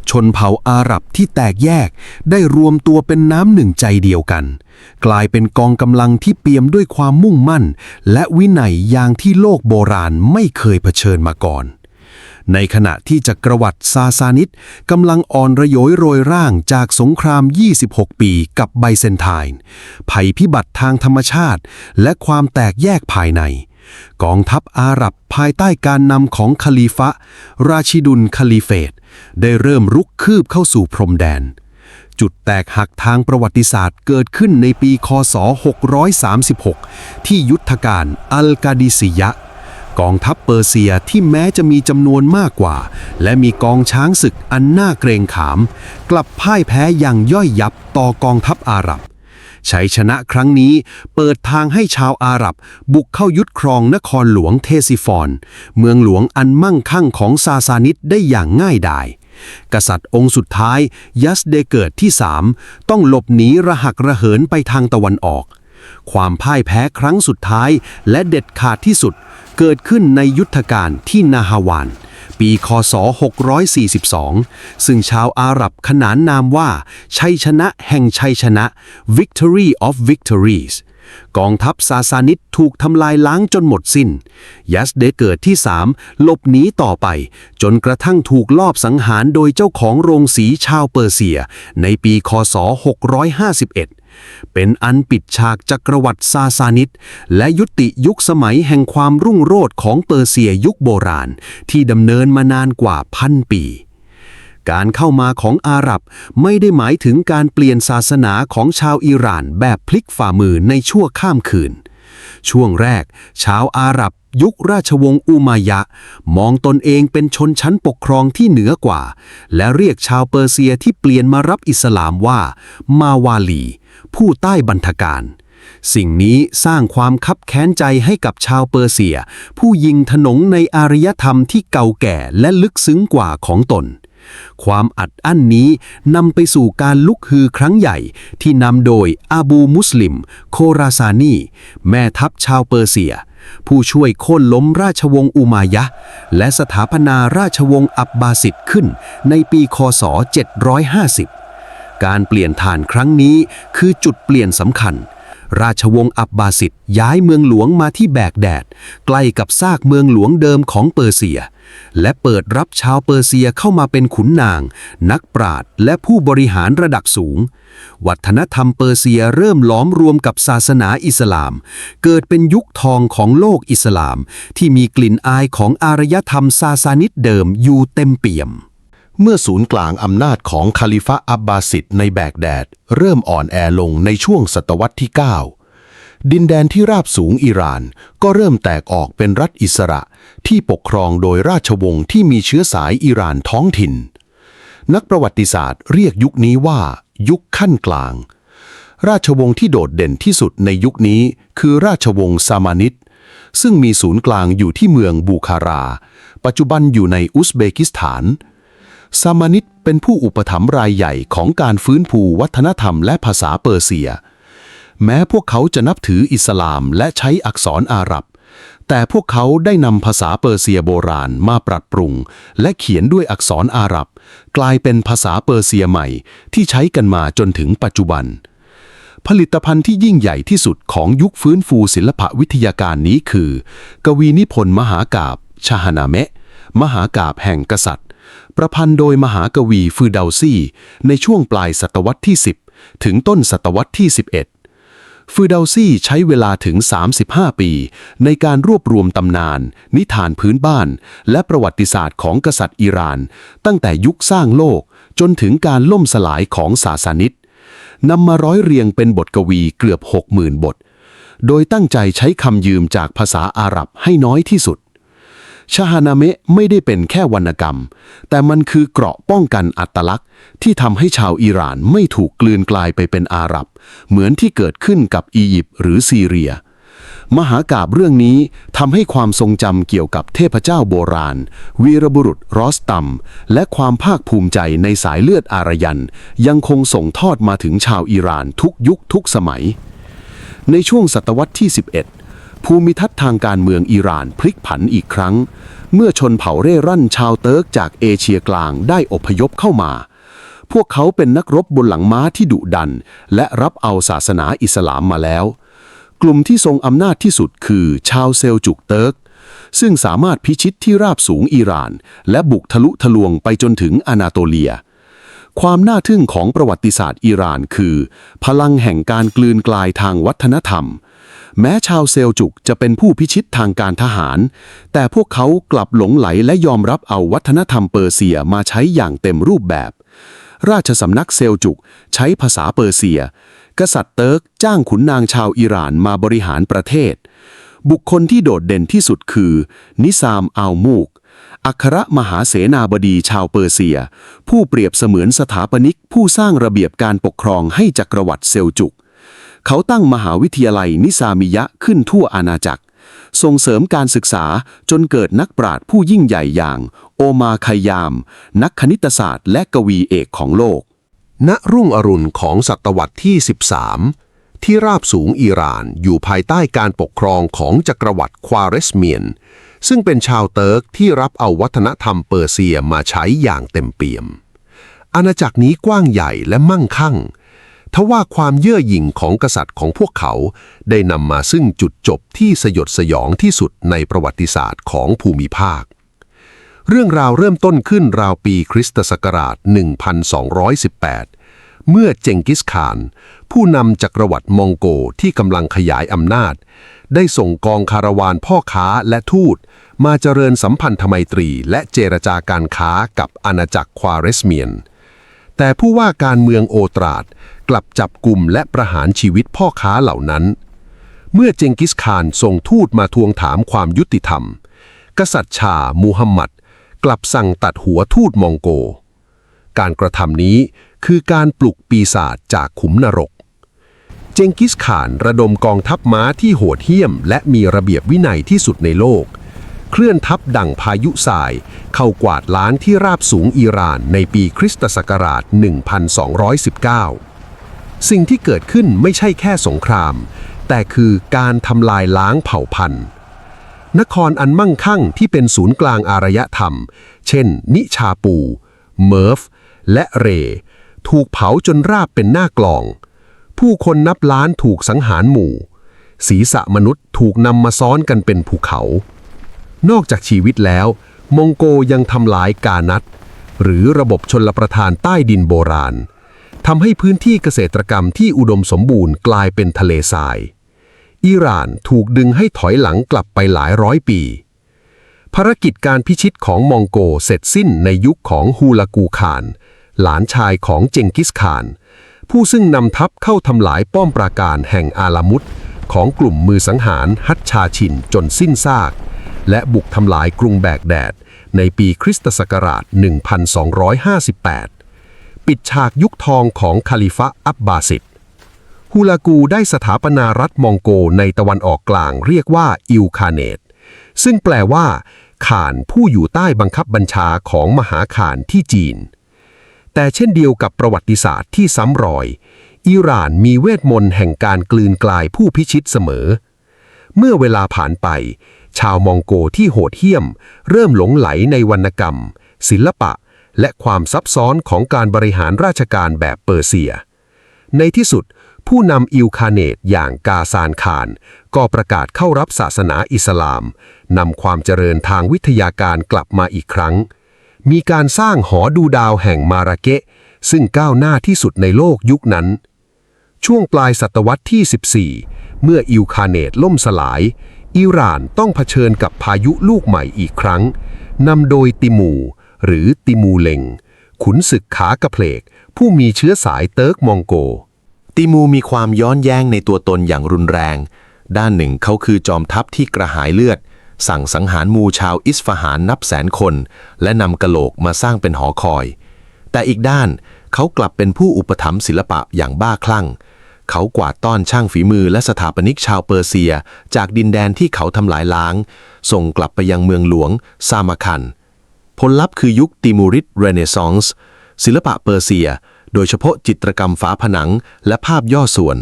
ชนเผ่าอาหรับที่แตกแยกได้รวมตัวเป็นน้ำหนึ่งใจเดียวกันกลายเป็นกองกำลังที่เปี่ยมด้วยความมุ่งมั่นและวินัยอย่างที่โลกโบราณไม่เคยเผชิญมาก่อนในขณะที่จักรวรรดิซาซานิดกำลังอ่อนระโยยโรยร่างจากสงคราม26ปีกับไบเซนไทน์ภัยพิบัติทางธรรมชาติและความแตกแยกภายในกองทัพอาหรับภายใต้การนำของคลีฟะราชิดุลคลีเฟตได้เริ่มรุกคืบเข้าสู่พรมแดนจุดแตกหักทางประวัติศาสตร์เกิดขึ้นในปีคศ636ที่ยุทธการอัลกาดิซิยะกองทัพเปอร์เซียที่แม้จะมีจำนวนมากกว่าและมีกองช้างศึกอันน่าเกรงขามกลับพ่ายแพ้อย่างย่อยยับต่อกองทัพอาหรับชัยชนะครั้งนี้เปิดทางให้ชาวอาหรับบุกเข้ายึดครองนครหลวงเทซิฟอนเมืองหลวงอันมั่งคั่งของซาซานิดได้อย่างง่ายดายกษัตริย์องค์สุดท้ายยัสเดเกิดที่3ต้องหลบหนีระหักระเหินไปทางตะวันออก ความพ่ายแพ้ครั้งสุดท้ายและเด็ดขาดที่สุดเกิดขึ้นในยุทธการที่นาฮาวานปีคศ642ซึ่งชาวอาหรับขนานนามว่าชัยชนะแห่งชัยชนะ Victory of Victories กองทัพซาซานิดถูกทำลายล้างจนหมดสิ้นยัสเดเกิดที่3หลบหนีต่อไปจนกระทั่งถูกลอบสังหารโดยเจ้าของโรงสีชาวเปอร์เซียในปีคศ651เป็นอันปิดฉากจักรวรรดิซาซานิดและยุติยุคสมัยแห่งความรุ่งโรจน์ของเปอร์เซียยุคโบราณที่ดำเนินมานานกว่า1,000 ปีการเข้ามาของอาหรับไม่ได้หมายถึงการเปลี่ยนศาสนาของชาวอิหร่านแบบพลิกฝ่ามือในชั่วข้ามคืนช่วงแรกชาวอาหรับยุคราชวงศ์อุมัยยะห์มองตนเองเป็นชนชั้นปกครองที่เหนือกว่าและเรียกชาวเปอร์เซียที่เปลี่ยนมารับอิสลามว่ามาวาลีผู้ใต้บัณฑการสิ่งนี้สร้างความคับแค้นใจให้กับชาวเปอร์เซียผู้ยิงถนงในอารยธรรมที่เก่าแก่และลึกซึ้งกว่าของตนความอัดอั้นนี้นำไปสู่การลุกฮือครั้งใหญ่ที่นำโดยอาบูมุสลิมโคราซานีแม่ทัพชาวเปอร์เซียผู้ช่วยโค่นล้มราชวงศ์อุมัยยะห์และสถาปนาราชวงศ์อับบาสิดขึ้นในปีคศ750การเปลี่ยนผ่านครั้งนี้คือจุดเปลี่ยนสำคัญราชวงศ์อับบาสิดย้ายเมืองหลวงมาที่แบกแดดใกล้กับซากเมืองหลวงเดิมของเปอร์เซียและเปิดรับชาวเปอร์เซียเข้ามาเป็นขุนนางนักปราชญ์และผู้บริหารระดับสูงวัฒนธรรมเปอร์เซียเริ่มล้อมรวมกับศาสนาอิสลามเกิดเป็นยุคทองของโลกอิสลามที่มีกลิ่นอายของอารยธรรมซาซานิดเดิมอยู่เต็มเปี่ยมเมื่อศูนย์กลางอำนาจของคาลิฟะอับบาสิดในแบกแดดเริ่มอ่อนแอลงในช่วงศตวรรษที่ 9 ดินแดนที่ราบสูงอิหร่านก็เริ่มแตกออกเป็นรัฐอิสระที่ปกครองโดยราชวงศ์ที่มีเชื้อสายอิหร่านท้องถิ่นนักประวัติศาสตร์เรียกยุคนี้ว่ายุคขั้นกลางราชวงศ์ที่โดดเด่นที่สุดในยุคนี้คือราชวงศ์ซามานิดซึ่งมีศูนย์กลางอยู่ที่เมืองบูคาราปัจจุบันอยู่ในอุซเบกิสถานซามานิดเป็นผู้อุปถัมภ์รายใหญ่ของการฟื้นฟูวัฒนธรรมและภาษาเปอร์เซียแม้พวกเขาจะนับถืออิสลามและใช้อักษรอาหรับแต่พวกเขาได้นำภาษาเปอร์เซียโบราณมาปรับปรุงและเขียนด้วยอักษรอาหรับกลายเป็นภาษาเปอร์เซียใหม่ที่ใช้กันมาจนถึงปัจจุบันผลิตภัณฑ์ที่ยิ่งใหญ่ที่สุดของยุคฟื้นฟูศิลปวิทยาการนี้คือกวีนิพนธ์มหากาพย์ชาฮนาเมะมหากาพย์แห่งกษัตริย์ประพันธ์โดยมหากวีฟืดาซีในช่วงปลายศตวรรษที่10ถึงต้นศตวรรษที่11ฟืดาซีใช้เวลาถึง35 ปีในการรวบรวมตำนานนิทานพื้นบ้านและประวัติศาสตร์ของกษัตริย์อิหร่านตั้งแต่ยุคสร้างโลกจนถึงการล่มสลายของซาซานิดนำมาร้อยเรียงเป็นบทกวีเกือบ 60,000 บทโดยตั้งใจใช้คำยืมจากภาษาอาหรับให้น้อยที่สุดชาฮานาเมะไม่ได้เป็นแค่วรรณกรรมแต่มันคือเกราะป้องกันอัตลักษณ์ที่ทำให้ชาวอิหร่านไม่ถูกกลืนกลายไปเป็นอาหรับเหมือนที่เกิดขึ้นกับอียิปต์หรือซีเรียมหากาพย์เรื่องนี้ทำให้ความทรงจำเกี่ยวกับเทพเจ้าโบราณวีรบุรุษรอสตัมและความภาคภูมิใจในสายเลือดอารยันยังคงส่งทอดมาถึงชาวอิหร่านทุกยุคทุกสมัยในช่วงศตวรรษที่11ภูมิทัศน์ทางการเมืองอิหร่านพลิกผันอีกครั้งเมื่อชนเผ่าเร่ร่อนชาวเติร์กจากเอเชียกลางได้อพยพเข้ามาพวกเขาเป็นนักรบบนหลังม้าที่ดุดันและรับเอาศาสนาอิสลามมาแล้วกลุ่มที่ทรงอำนาจที่สุดคือชาวเซลจุกเติร์กซึ่งสามารถพิชิตที่ราบสูงอิหร่านและบุกทะลุทะลวงไปจนถึงอนาโตเลียความน่าทึ่งของประวัติศาสตร์อิหร่านคือพลังแห่งการกลืนกลายทางวัฒนธรรมแม้ชาวเซลจุกจะเป็นผู้พิชิตทางการทหารแต่พวกเขากลับหลงไหลและยอมรับเอาวัฒนธรรมเปอร์เซียมาใช้อย่างเต็มรูปแบบราชสำนักเซลจุกใช้ภาษาเปอร์เซียกษัตริย์เติร์กจ้างขุนนางชาวอิหร่านมาบริหารประเทศบุคคลที่โดดเด่นที่สุดคือนิซามอัลมูกอัครมหาเสนาบดีชาวเปอร์เซียผู้เปรียบเสมือนสถาปนิกผู้สร้างระเบียบการปกครองให้จักรวรรดิเซลจุกเขาตั้งมหาวิทยาลัยนิซามิยะขึ้นทั่วอาณาจักรส่งเสริมการศึกษาจนเกิดนักปราชญ์ผู้ยิ่งใหญ่อย่างโอมาคยามนักคณิตศาสตร์และกวีเอกของโลกณรุ่งอรุณของศตวรรษที่13 ที่ราบสูงอิหร่านอยู่ภายใต้การปกครองของจักรวรรดิควาเรสเมียนซึ่งเป็นชาวเติร์กที่รับเอาวัฒนธรรมเปอร์เซียมาใช้อย่างเต็มเปี่ยมอาณาจักรนี้กว้างใหญ่และมั่งคั่งทว่าความเย่อหยิ่งของกษัตริย์ของพวกเขาได้นำมาซึ่งจุดจบที่สยดสยองที่สุดในประวัติศาสตร์ของภูมิภาคเรื่องราวเริ่มต้นขึ้นราวปีคริสตศักราช 1218 เมื่อเจงกิสข่านผู้นำจักรวรรดิมองโกที่กำลังขยายอำนาจได้ส่งกองคาราวานพ่อค้าและทูตมาเจริญสัมพันธไมตรีและเจรจาการค้ากับอาณาจักรควาเรสเมียนแต่ผู้ว่าการเมืองโอตราดกลับจับกุมและประหารชีวิตพ่อค้าเหล่านั้นเมื่อเจงกิสข่านส่งทูตมาทวงถามความยุติธรรมกษัตริย์ชามูฮัมหมัดกลับสั่งตัดหัวทูตมองโกการกระทำนี้คือการปลุกปีศาจจากขุมนรกเจงกิสข่านระดมกองทัพม้าที่โหดเหี้ยมและมีระเบียบวินัยที่สุดในโลกเคลื่อนทัพดั่งพายุทรายเข้ากวาดล้างที่ราบสูงอิหร่านในปีคริสตศักราช 1219 สิ่งที่เกิดขึ้นไม่ใช่แค่สงครามแต่คือการทำลายล้างเผ่าพันธุ์นครอันมั่งคั่งที่เป็นศูนย์กลางอารยธรรมเช่นนิชาปูเมิร์ฟและเรถูกเผาจนราบเป็นหน้ากลองผู้คนนับล้านถูกสังหารหมู่ศีรษะมนุษย์ถูกนำมาซ้อนกันเป็นภูเขานอกจากชีวิตแล้วมองโกยังทำลายกานัตหรือระบบชลประทานใต้ดินโบราณทำให้พื้นที่เกษตรกรรมที่อุดมสมบูรณ์กลายเป็นทะเลทรายอิหร่านถูกดึงให้ถอยหลังกลับไปหลายร้อยปีภารกิจการพิชิตของมองโกเสร็จสิ้นในยุคของฮูลากูคานหลานชายของเจงกิสข่านผู้ซึ่งนำทัพเข้าทำลายป้อมปราการแห่งอาลามุดของกลุ่มมือสังหารฮัตชาชินจนสิ้นซากและบุกทำลายกรุงแบกแดดในปีคริสตศักราช 1258 ปิดฉากยุคทองของคาลิฟะอับบาสิดฮูลากูได้สถาปนารัฐมองโกในตะวันออกกลางเรียกว่าอิลคาเนตซึ่งแปลว่าข่านผู้อยู่ใต้บังคับบัญชาของมหาข่านที่จีนแต่เช่นเดียวกับประวัติศาสตร์ที่ซ้ำรอยอิหร่านมีเวทมนต์แห่งการกลืนกลายผู้พิชิตเสมอเมื่อเวลาผ่านไปชาวมองโกที่โหดเหี้ยมเริ่มหลงไหลในวรรณกรรมศิลปะและความซับซ้อนของการบริหารราชการแบบเปอร์เซียในที่สุดผู้นำอิลคาเนตอย่างกาซานคานก็ประกาศเข้ารับศาสนาอิสลามนำความเจริญทางวิทยาการกลับมาอีกครั้งมีการสร้างหอดูดาวแห่งมาราเกะซึ่งก้าวหน้าที่สุดในโลกยุคนั้นช่วงปลายศตวรรษที่ 14 เมื่ออิลคาเนตล่มสลายอิหร่านต้องเผชิญกับพายุลูกใหม่อีกครั้งนำโดยติมูหรือติมูเลงขุนศึกขากระเพลกผู้มีเชื้อสายเติร์กมองโกติมูมีความย้อนแย้งในตัวตนอย่างรุนแรงด้านหนึ่งเขาคือจอมทัพที่กระหายเลือดสั่งสังหารมูชาวอิสฟาหานนับแสนคนและนำกะโหลกมาสร้างเป็นหอคอยแต่อีกด้านเขากลับเป็นผู้อุปถัมภ์ศิลปะอย่างบ้าคลั่งเขากวาดต้อนช่างฝีมือและสถาปนิกชาวเปอร์เซียจากดินแดนที่เขาทำลายล้างส่งกลับไปยังเมืองหลวงซามาคันผลลัพธ์คือยุคติมูริดเรเนซองส์ศิลปะเปอร์เซียโดยเฉพาะจิตรกรรมฝาผนังและภาพย่อส่วน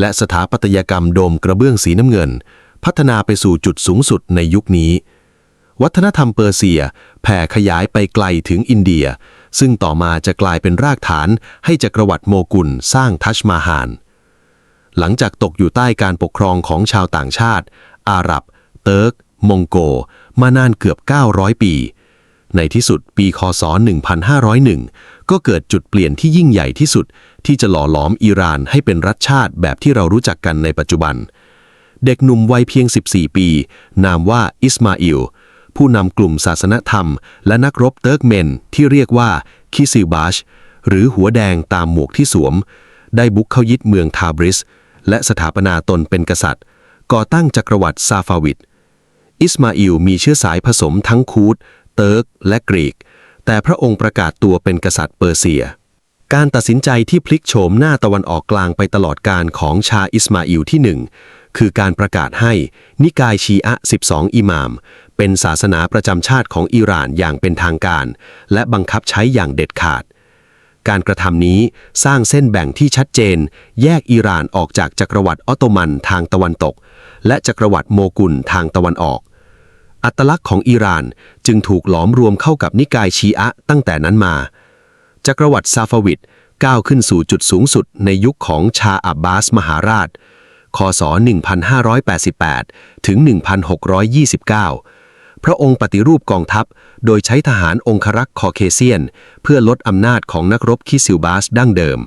และสถาปัตยกรรมโดมกระเบื้องสีน้ำเงินพัฒนาไปสู่จุดสูงสุดในยุคนี้วัฒนธรรมเปอร์เซียแผ่ขยายไปไกลถึงอินเดียซึ่งต่อมาจะกลายเป็นรากฐานให้จักรวรรดิโมกุลสร้างทัชมาฮาลหลังจากตกอยู่ใต้การปกครองของชาวต่างชาติอาหรับเติร์กมองโกมานานเกือบ900ปีในที่สุดปีค.ศ. 1501ก็เกิดจุดเปลี่ยนที่ยิ่งใหญ่ที่สุดที่จะหล่อหลอมอิหร่านให้เป็นรัฐชาติแบบที่เรารู้จักกันในปัจจุบันเด็กหนุ่มวัยเพียง14ปีนามว่าอิสมาอิลผู้นำกลุ่มศาสนธรรมและนักรบเติร์กเมนที่เรียกว่าคิซิลบาชหรือหัวแดงตามหมวกที่สวมได้บุกเข้ายึดเมืองทาบริสและสถาปนาตนเป็นกษัตริย์ก่อตั้งจักรวรรดิซาฟาวิดอิสมาอิลมีเชื้อสายผสมทั้งคูดเติร์กและกรีกแต่พระองค์ประกาศตัวเป็นกษัตริย์เปอร์เซียการตัดสินใจที่พลิกโฉมหน้าตะวันออกกลางไปตลอดกาลของชาอิสมาอิลที่1คือการประกาศให้นิกายชีอะห์12อิหม่ามเป็นศาสนาประจำชาติของอิหร่านอย่างเป็นทางการและบังคับใช้อย่างเด็ดขาด การกระทำนี้สร้างเส้นแบ่งที่ชัดเจนแยกอิหร่านออกจากจักรวรรดิออตโตมันทางตะวันตกและจักรวรรดิโมกุลทางตะวันออกอัตลักษณ์ของอิหร่านจึงถูกหลอมรวมเข้ากับนิกายชีอะห์ตั้งแต่นั้นมาจักรวรรดิซาฟาวิดก้าวขึ้นสู่จุดสูงสุดในยุคของชาอับบาสมหาราชคศ 1588 ถึง 1629 พระองค์ปฏิรูปกองทัพโดยใช้ทหารองครักษ์คอเคเซียนเพื่อลดอำนาจของนักรบคิซิลบาสดั้งเดิม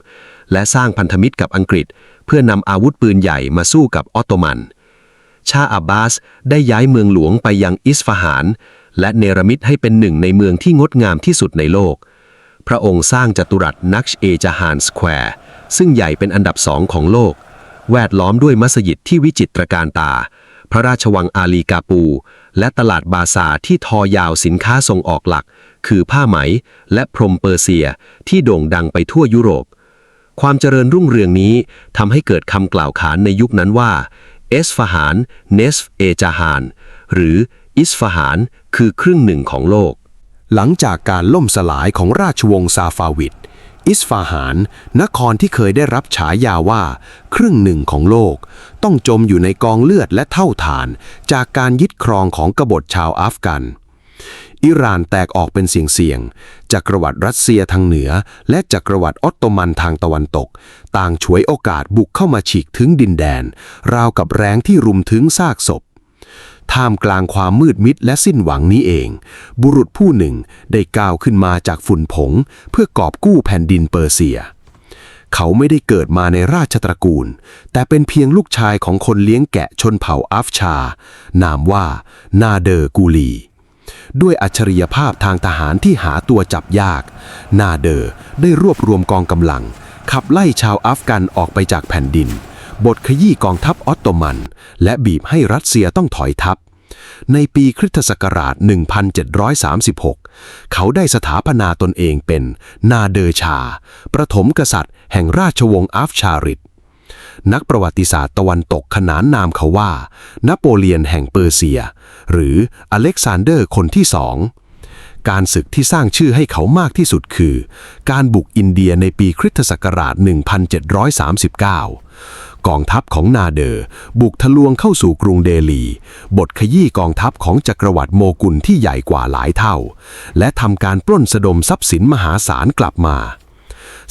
และสร้างพันธมิตรกับอังกฤษเพื่อนำอาวุธปืนใหญ่มาสู้กับออตโตมันชาอับบาสได้ย้ายเมืองหลวงไปยังอิสฟาหานและเนรมิตให้เป็นหนึ่งในเมืองที่งดงามที่สุดในโลกพระองค์สร้างจัตุรัสนักช์เอจาฮานสแควร์ซึ่งใหญ่เป็นอันดับ2ของโลกแวดล้อมด้วยมัสยิดที่วิจิตรการตาพระราชวังอาลีกาปูและตลาดบาซาร์ที่ทอยาวสินค้าส่งออกหลักคือผ้าไหมและพรมเปอร์เซียที่โด่งดังไปทั่วยุโรปความเจริญรุ่งเรืองนี้ทำให้เกิดคำกล่าวขานในยุคนั้นว่าเอสฟาหานเนสฟเอจาฮานหรืออิสฟาหานคือครึ่งหนึ่งของโลกหลังจากการล่มสลายของราชวงศ์ซาฟาวิดอิสฟาหานนครที่เคยได้รับฉายาว่าครึ่งหนึ่งของโลกต้องจมอยู่ในกองเลือดและเท่าฐานจากการยึดครองของกบฏชาวอัฟกันอิหร่านแตกออกเป็นเสี่ยงๆจักรวรรดิรัสเซียทางเหนือและจักรวรรดิออตโตมันทางตะวันตกต่างฉวยโอกาสบุกเข้ามาฉีกถึงดินแดนราวกับแรงที่รุมถึงซากศพท่ามกลางความมืดมิดและสิ้นหวังนี้เองบุรุษผู้หนึ่งได้ก้าวขึ้นมาจากฝุ่นผงเพื่อกอบกู้แผ่นดินเปอร์เซียเขาไม่ได้เกิดมาในราชตระกูลแต่เป็นเพียงลูกชายของคนเลี้ยงแกะชนเผ่าอัฟชานามว่านาเดอร์กูลีด้วยอัจฉริยภาพทางทหารที่หาตัวจับยากนาเดอร์ได้รวบรวมกองกำลังขับไล่ชาวอัฟกันออกไปจากแผ่นดินบทขยี้กองทัพออตโตมันและบีบให้รัสเซียต้องถอยทัพในปีคริสตศักราช 1736 เขาได้สถาปนาตนเองเป็นนาเดอร์ชาประถมกษัตริย์แห่งราชวงศ์อัฟชาริดนักประวัติศาสตร์ตะวันตกขนานนามเขาว่านโปเลียนแห่งเปอร์เซียหรืออเล็กซานเดอร์คนที่2การศึกที่สร้างชื่อให้เขามากที่สุดคือการบุกอินเดียในปีคริสตศักราช 1739 กองทัพของนาเดอร์บุกทะลวงเข้าสู่กรุงเดลีบทขยี้กองทัพของจักรวรรดิโมกุลที่ใหญ่กว่าหลายเท่าและทำการปล้นสะดมทรัพย์สินมหาศาลกลับมา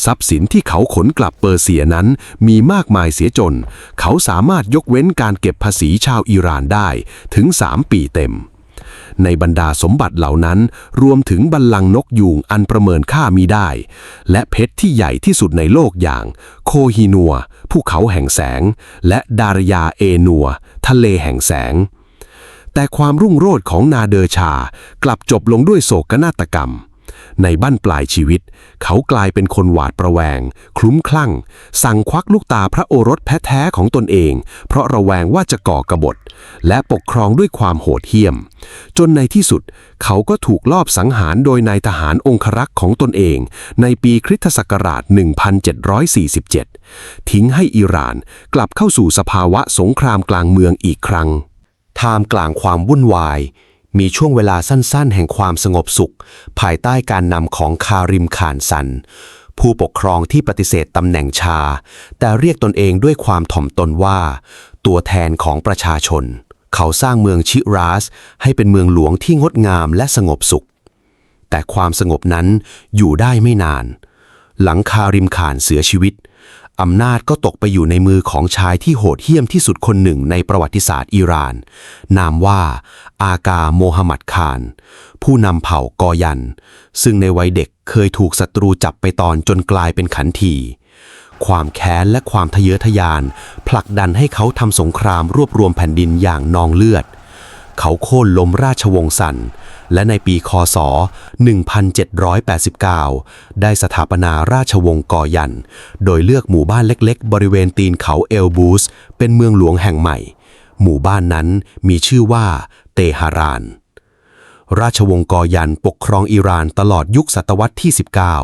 ทรัพย์สินที่เขาขนกลับเปอร์เซียนั้นมีมากมายเสียจนเขาสามารถยกเว้นการเก็บภาษีชาวอิหร่านได้ถึง3 ปีเต็มในบรรดาสมบัติเหล่านั้นรวมถึงบัลลังก์นกยูงอันประเมินค่ามิได้และเพชรที่ใหญ่ที่สุดในโลกอย่างโคฮินัวภูเขาแห่งแสงและดารยาเอนัวทะเลแห่งแสงแต่ความรุ่งโรจน์ของนาเดอร์ชากลับจบลงด้วยโศกนาฏกรรมในบั้นปลายชีวิตเขากลายเป็นคนหวาดประแวงคลุ้มคลั่งสั่งควักลูกตาพระโอรสแท้ๆของตนเองเพราะระแวงว่าจะก่อกบฏและปกครองด้วยความโหดเหี้ยมจนในที่สุดเขาก็ถูกลอบสังหารโดยนายทหารองครักษ์ของตนเองในปีคริสตศักราช 1747 ทิ้งให้อิหร่านกลับเข้าสู่สภาวะสงครามกลางเมืองอีกครั้งท่ามกลางความวุ่นวายมีช่วงเวลาสั้นๆแห่งความสงบสุขภายใต้การนำของคาริมข่านซันผู้ปกครองที่ปฏิเสธตำแหน่งชาแต่เรียกตนเองด้วยความถ่อมตนว่าตัวแทนของประชาชนเขาสร้างเมืองชิราสให้เป็นเมืองหลวงที่งดงามและสงบสุขแต่ความสงบนั้นอยู่ได้ไม่นานหลังคาริมข่านเสียชีวิตอำนาจก็ตกไปอยู่ในมือของชายที่โหดเหี้ยมที่สุดคนหนึ่งในประวัติศาสตร์อิหร่านนามว่าอากาโมฮัมหมัดคานผู้นำเผ่ากอยันซึ่งในวัยเด็กเคยถูกศัตรูจับไปตอนจนกลายเป็นขันทีความแค้นและความทะเยอทะยานผลักดันให้เขาทำสงครามรวบรวมแผ่นดินอย่างนองเลือดเขาโค่นล้มราชวงศ์ซันและในปีคศ 1789 ได้สถาปนาราชวงศ์กอยันโดยเลือกหมู่บ้านเล็กๆบริเวณตีนเขาเอลบูสเป็นเมืองหลวงแห่งใหม่หมู่บ้านนั้นมีชื่อว่าเตหะรานราชวงศ์กอยันปกครองอิหร่านตลอดยุคศตวรรษที่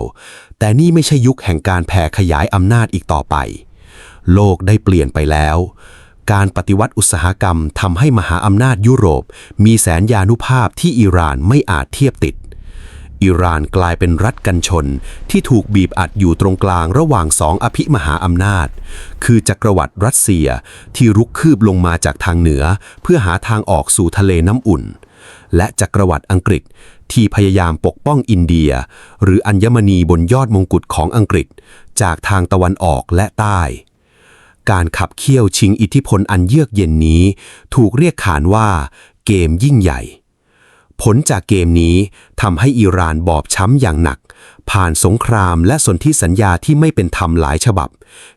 19แต่นี่ไม่ใช่ยุคแห่งการแผ่ขยายอำนาจอีกต่อไปโลกได้เปลี่ยนไปแล้วการปฏิวัติอุตสาหกรรมทำให้มหาอำนาจยุโรปมีแสนยานุภาพที่อิหร่านไม่อาจเทียบติด อิหร่านกลายเป็นรัฐกันชนที่ถูกบีบอัดอยู่ตรงกลางระหว่างสองอภิมหาอำนาจคือจักรวรรดิรัสเซียที่รุกคืบลงมาจากทางเหนือเพื่อหาทางออกสู่ทะเลน้ำอุ่นและจักรวรรดิอังกฤษที่พยายามปกป้องอินเดียหรืออัญมณีบนยอดมงกุฎของอังกฤษจากทางตะวันออกและใต้การขับเคี่ยวชิงอิทธิพลอันเยือกเย็นนี้ถูกเรียกขานว่าเกมยิ่งใหญ่ผลจากเกมนี้ทำให้อิหร่านบอบช้ำอย่างหนักผ่านสงครามและสนธิสัญญาที่ไม่เป็นธรรมหลายฉบับ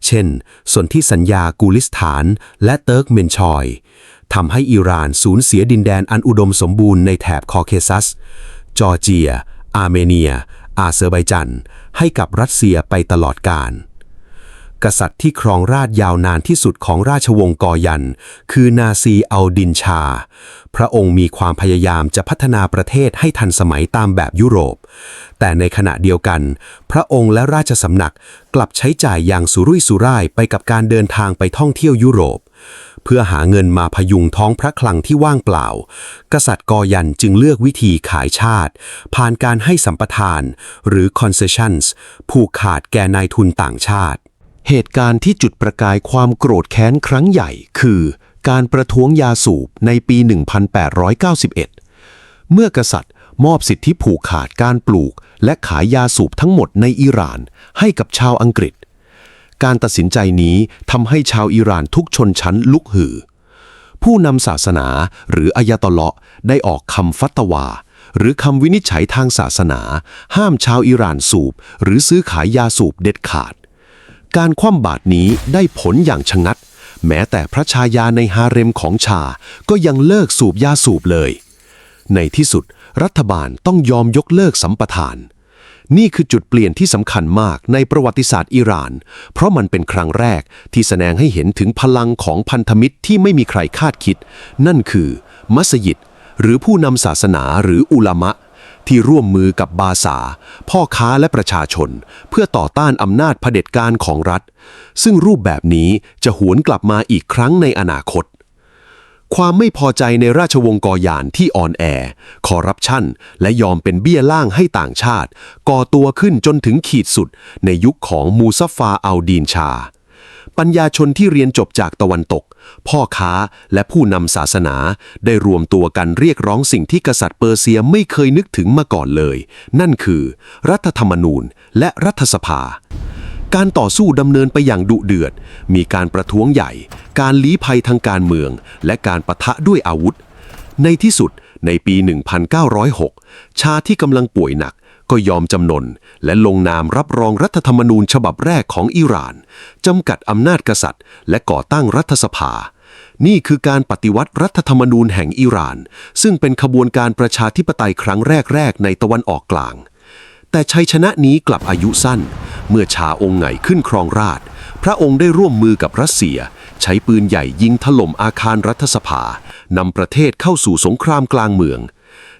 เช่นสนธิสัญญากูลิสถานและเติร์กเมนชอยทำให้อิหร่านสูญเสียดินแดนอันอุดมสมบูรณ์ในแถบคอเคซัสจอร์เจียอาร์เมเนียอาเซอร์ไบจันให้กับรัสเซียไปตลอดกาลกษัตริย์ที่ครองราชยาวนานที่สุดของราชวงศ์กอยันคือนาซีอัลดินชาพระองค์มีความพยายามจะพัฒนาประเทศให้ทันสมัยตามแบบยุโรปแต่ในขณะเดียวกันพระองค์และราชสำนักกลับใช้จ่ายอย่างสุรุ่ยสุร่ายไปกับการเดินทางไปท่องเที่ยวยุโรปเพื่อหาเงินมาพยุงท้องพระคลังที่ว่างเปล่ากษัตริย์กอยันจึงเลือกวิธีขายชาติผ่านการให้สัมปทานหรือ concessions ผูกขาดแก่นายทุนต่างชาติเหตุการณ์ที่จุดประกายความโกรธแค้นครั้งใหญ่คือการประท้วงยาสูบในปี 1891 เมื่อกษัตริย์มอบสิทธิผูกขาดการปลูกและขายยาสูบทั้งหมดในอิหร่านให้กับชาวอังกฤษการตัดสินใจนี้ทำให้ชาวอิหร่านทุกชนชั้นลุกฮือผู้นำศาสนาหรืออายาตอเลาะห์ได้ออกคำฟัตวาหรือคำวินิจฉัยทางศาสนาห้ามชาวอิหร่านสูบหรือซื้อขายยาสูบเด็ดขาดการคว่ำบาตรนี้ได้ผลอย่างชะงัดแม้แต่พระชายาในฮาเร็มของชาก็ยังเลิกสูบยาสูบเลยในที่สุดรัฐบาลต้องยอมยกเลิกสัมปทานนี่คือจุดเปลี่ยนที่สำคัญมากในประวัติศาสตร์อิหร่านเพราะมันเป็นครั้งแรกที่แสดงให้เห็นถึงพลังของพันธมิตรที่ไม่มีใครคาดคิดนั่นคือมัสยิดหรือผู้นำศาสนาหรืออุลามะที่ร่วมมือกับบาซาพ่อค้าและประชาชนเพื่อต่อต้านอำนาจเผด็จการของรัฐซึ่งรูปแบบนี้จะหวนกลับมาอีกครั้งในอนาคตความไม่พอใจในราชวงศ์กอยานที่อ่อนแอคอร์รัปชันและยอมเป็นเบี้ยล่างให้ต่างชาติก่อตัวขึ้นจนถึงขีดสุดในยุคของมูซัฟฟาอัลดีนชาปัญญาชนที่เรียนจบจากตะวันตกพ่อค้าและผู้นำศาสนาได้รวมตัวกันเรียกร้องสิ่งที่กษัตริย์เปอร์เซียไม่เคยนึกถึงมาก่อนเลยนั่นคือรัฐธรรมนูญและรัฐสภาการต่อสู้ดำเนินไปอย่างดุเดือดมีการประท้วงใหญ่การลี้ภัยทางการเมืองและการปะทะด้วยอาวุธในที่สุดในปี 1906 ชาที่กำลังป่วยหนักก็ยอมจำนนและลงนามรับรองรัฐธรรมนูญฉบับแรกของอิหร่านจำกัดอำนาจกษัตริย์และก่อตั้งรัฐสภานี่คือการปฏิวัติรัฐธรรมนูญแห่งอิหร่านซึ่งเป็นขบวนการประชาธิปไตยครั้งแรกในตะวันออกกลางแต่ชัยชนะนี้กลับอายุสั้นเมื่อชาองค์ใหญ่ขึ้นครองราชย์พระองค์ได้ร่วมมือกับรัสเซียใช้ปืนใหญ่ยิงถล่มอาคารรัฐสภานำประเทศเข้าสู่สงครามกลางเมือง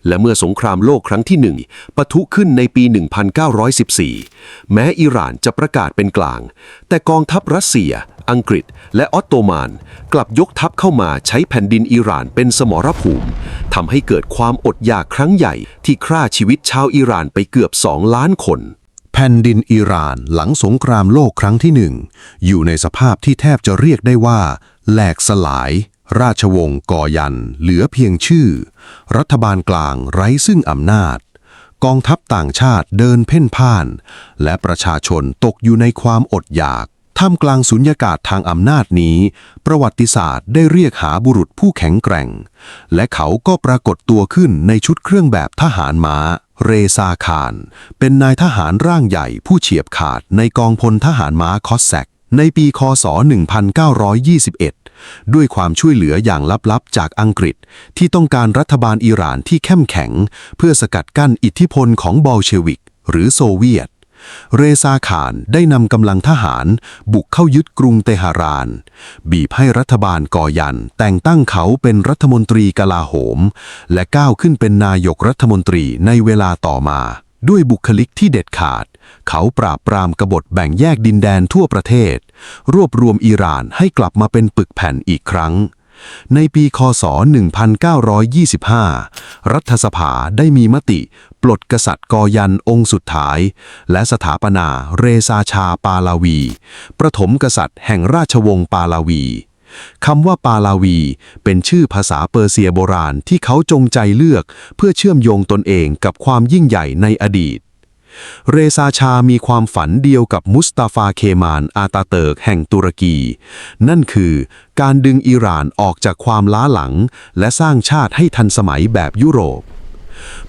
และเมื่อสงครามโลกครั้งที่1ปะทุขึ้นในปี 1914 แม้อิหร่านจะประกาศเป็นกลางแต่กองทัพรัสเซียอังกฤษและออตโตมันกลับยกทัพเข้ามาใช้แผ่นดินอิหร่านเป็นสมรภูมิทำให้เกิดความอดอยากครั้งใหญ่ที่ฆ่าชีวิตชาวอิหร่านไปเกือบ2 ล้านคนแผ่นดินอิหร่านหลังสงครามโลกครั้งที่1อยู่ในสภาพที่แทบจะเรียกได้ว่าแหลกสลายราชวงศ์กอยันเหลือเพียงชื่อรัฐบาลกลางไร้ซึ่งอำนาจกองทัพต่างชาติเดินเพ่นพ่านและประชาชนตกอยู่ในความอดอยากท่ามกลางสุญญากาศทางอำนาจนี้ประวัติศาสตร์ได้เรียกหาบุรุษผู้แข็งแกร่งและเขาก็ปรากฏตัวขึ้นในชุดเครื่องแบบทหารม้าเรซาคารเป็นนายทหารร่างใหญ่ผู้เฉียบขาดในกองพลทหารม้าคอสแซกในปีค.ศ. 1921ด้วยความช่วยเหลืออย่างลับๆจากอังกฤษที่ต้องการรัฐบาลอิหร่านที่เข้มแข็งเพื่อสกัดกั้นอิทธิพลของบอลเชวิกหรือโซเวียตเรซาคารได้นำกำลังทหารบุกเข้ายึดกรุงเตหะรานบีบให้รัฐบาลกอยันแต่งตั้งเขาเป็นรัฐมนตรีกลาโหมและก้าวขึ้นเป็นนายกรัฐมนตรีในเวลาต่อมาด้วยบุคลิกที่เด็ดขาดเขาปราบปรามกบฏแบ่งแยกดินแดนทั่วประเทศรวบรวมอิหร่านให้กลับมาเป็นปึกแผ่นอีกครั้ง ในปีคศ 1925 รัฐสภาได้มีมติปลดกษัตริย์กอยันองค์สุดท้ายและสถาปนาเรซาชาปาลาวี ประถมกษัตริย์แห่งราชวงศ์ปาลาวีคำว่าปาลาวีเป็นชื่อภาษาเปอร์เซียโบราณที่เขาจงใจเลือกเพื่อเชื่อมโยงตนเองกับความยิ่งใหญ่ในอดีตเรซาชามีความฝันเดียวกับมุสตาฟาเคมานอาตาเติร์กแห่งตุรกี นั่นคือการดึงอิหร่านออกจากความล้าหลังและสร้างชาติให้ทันสมัยแบบยุโรป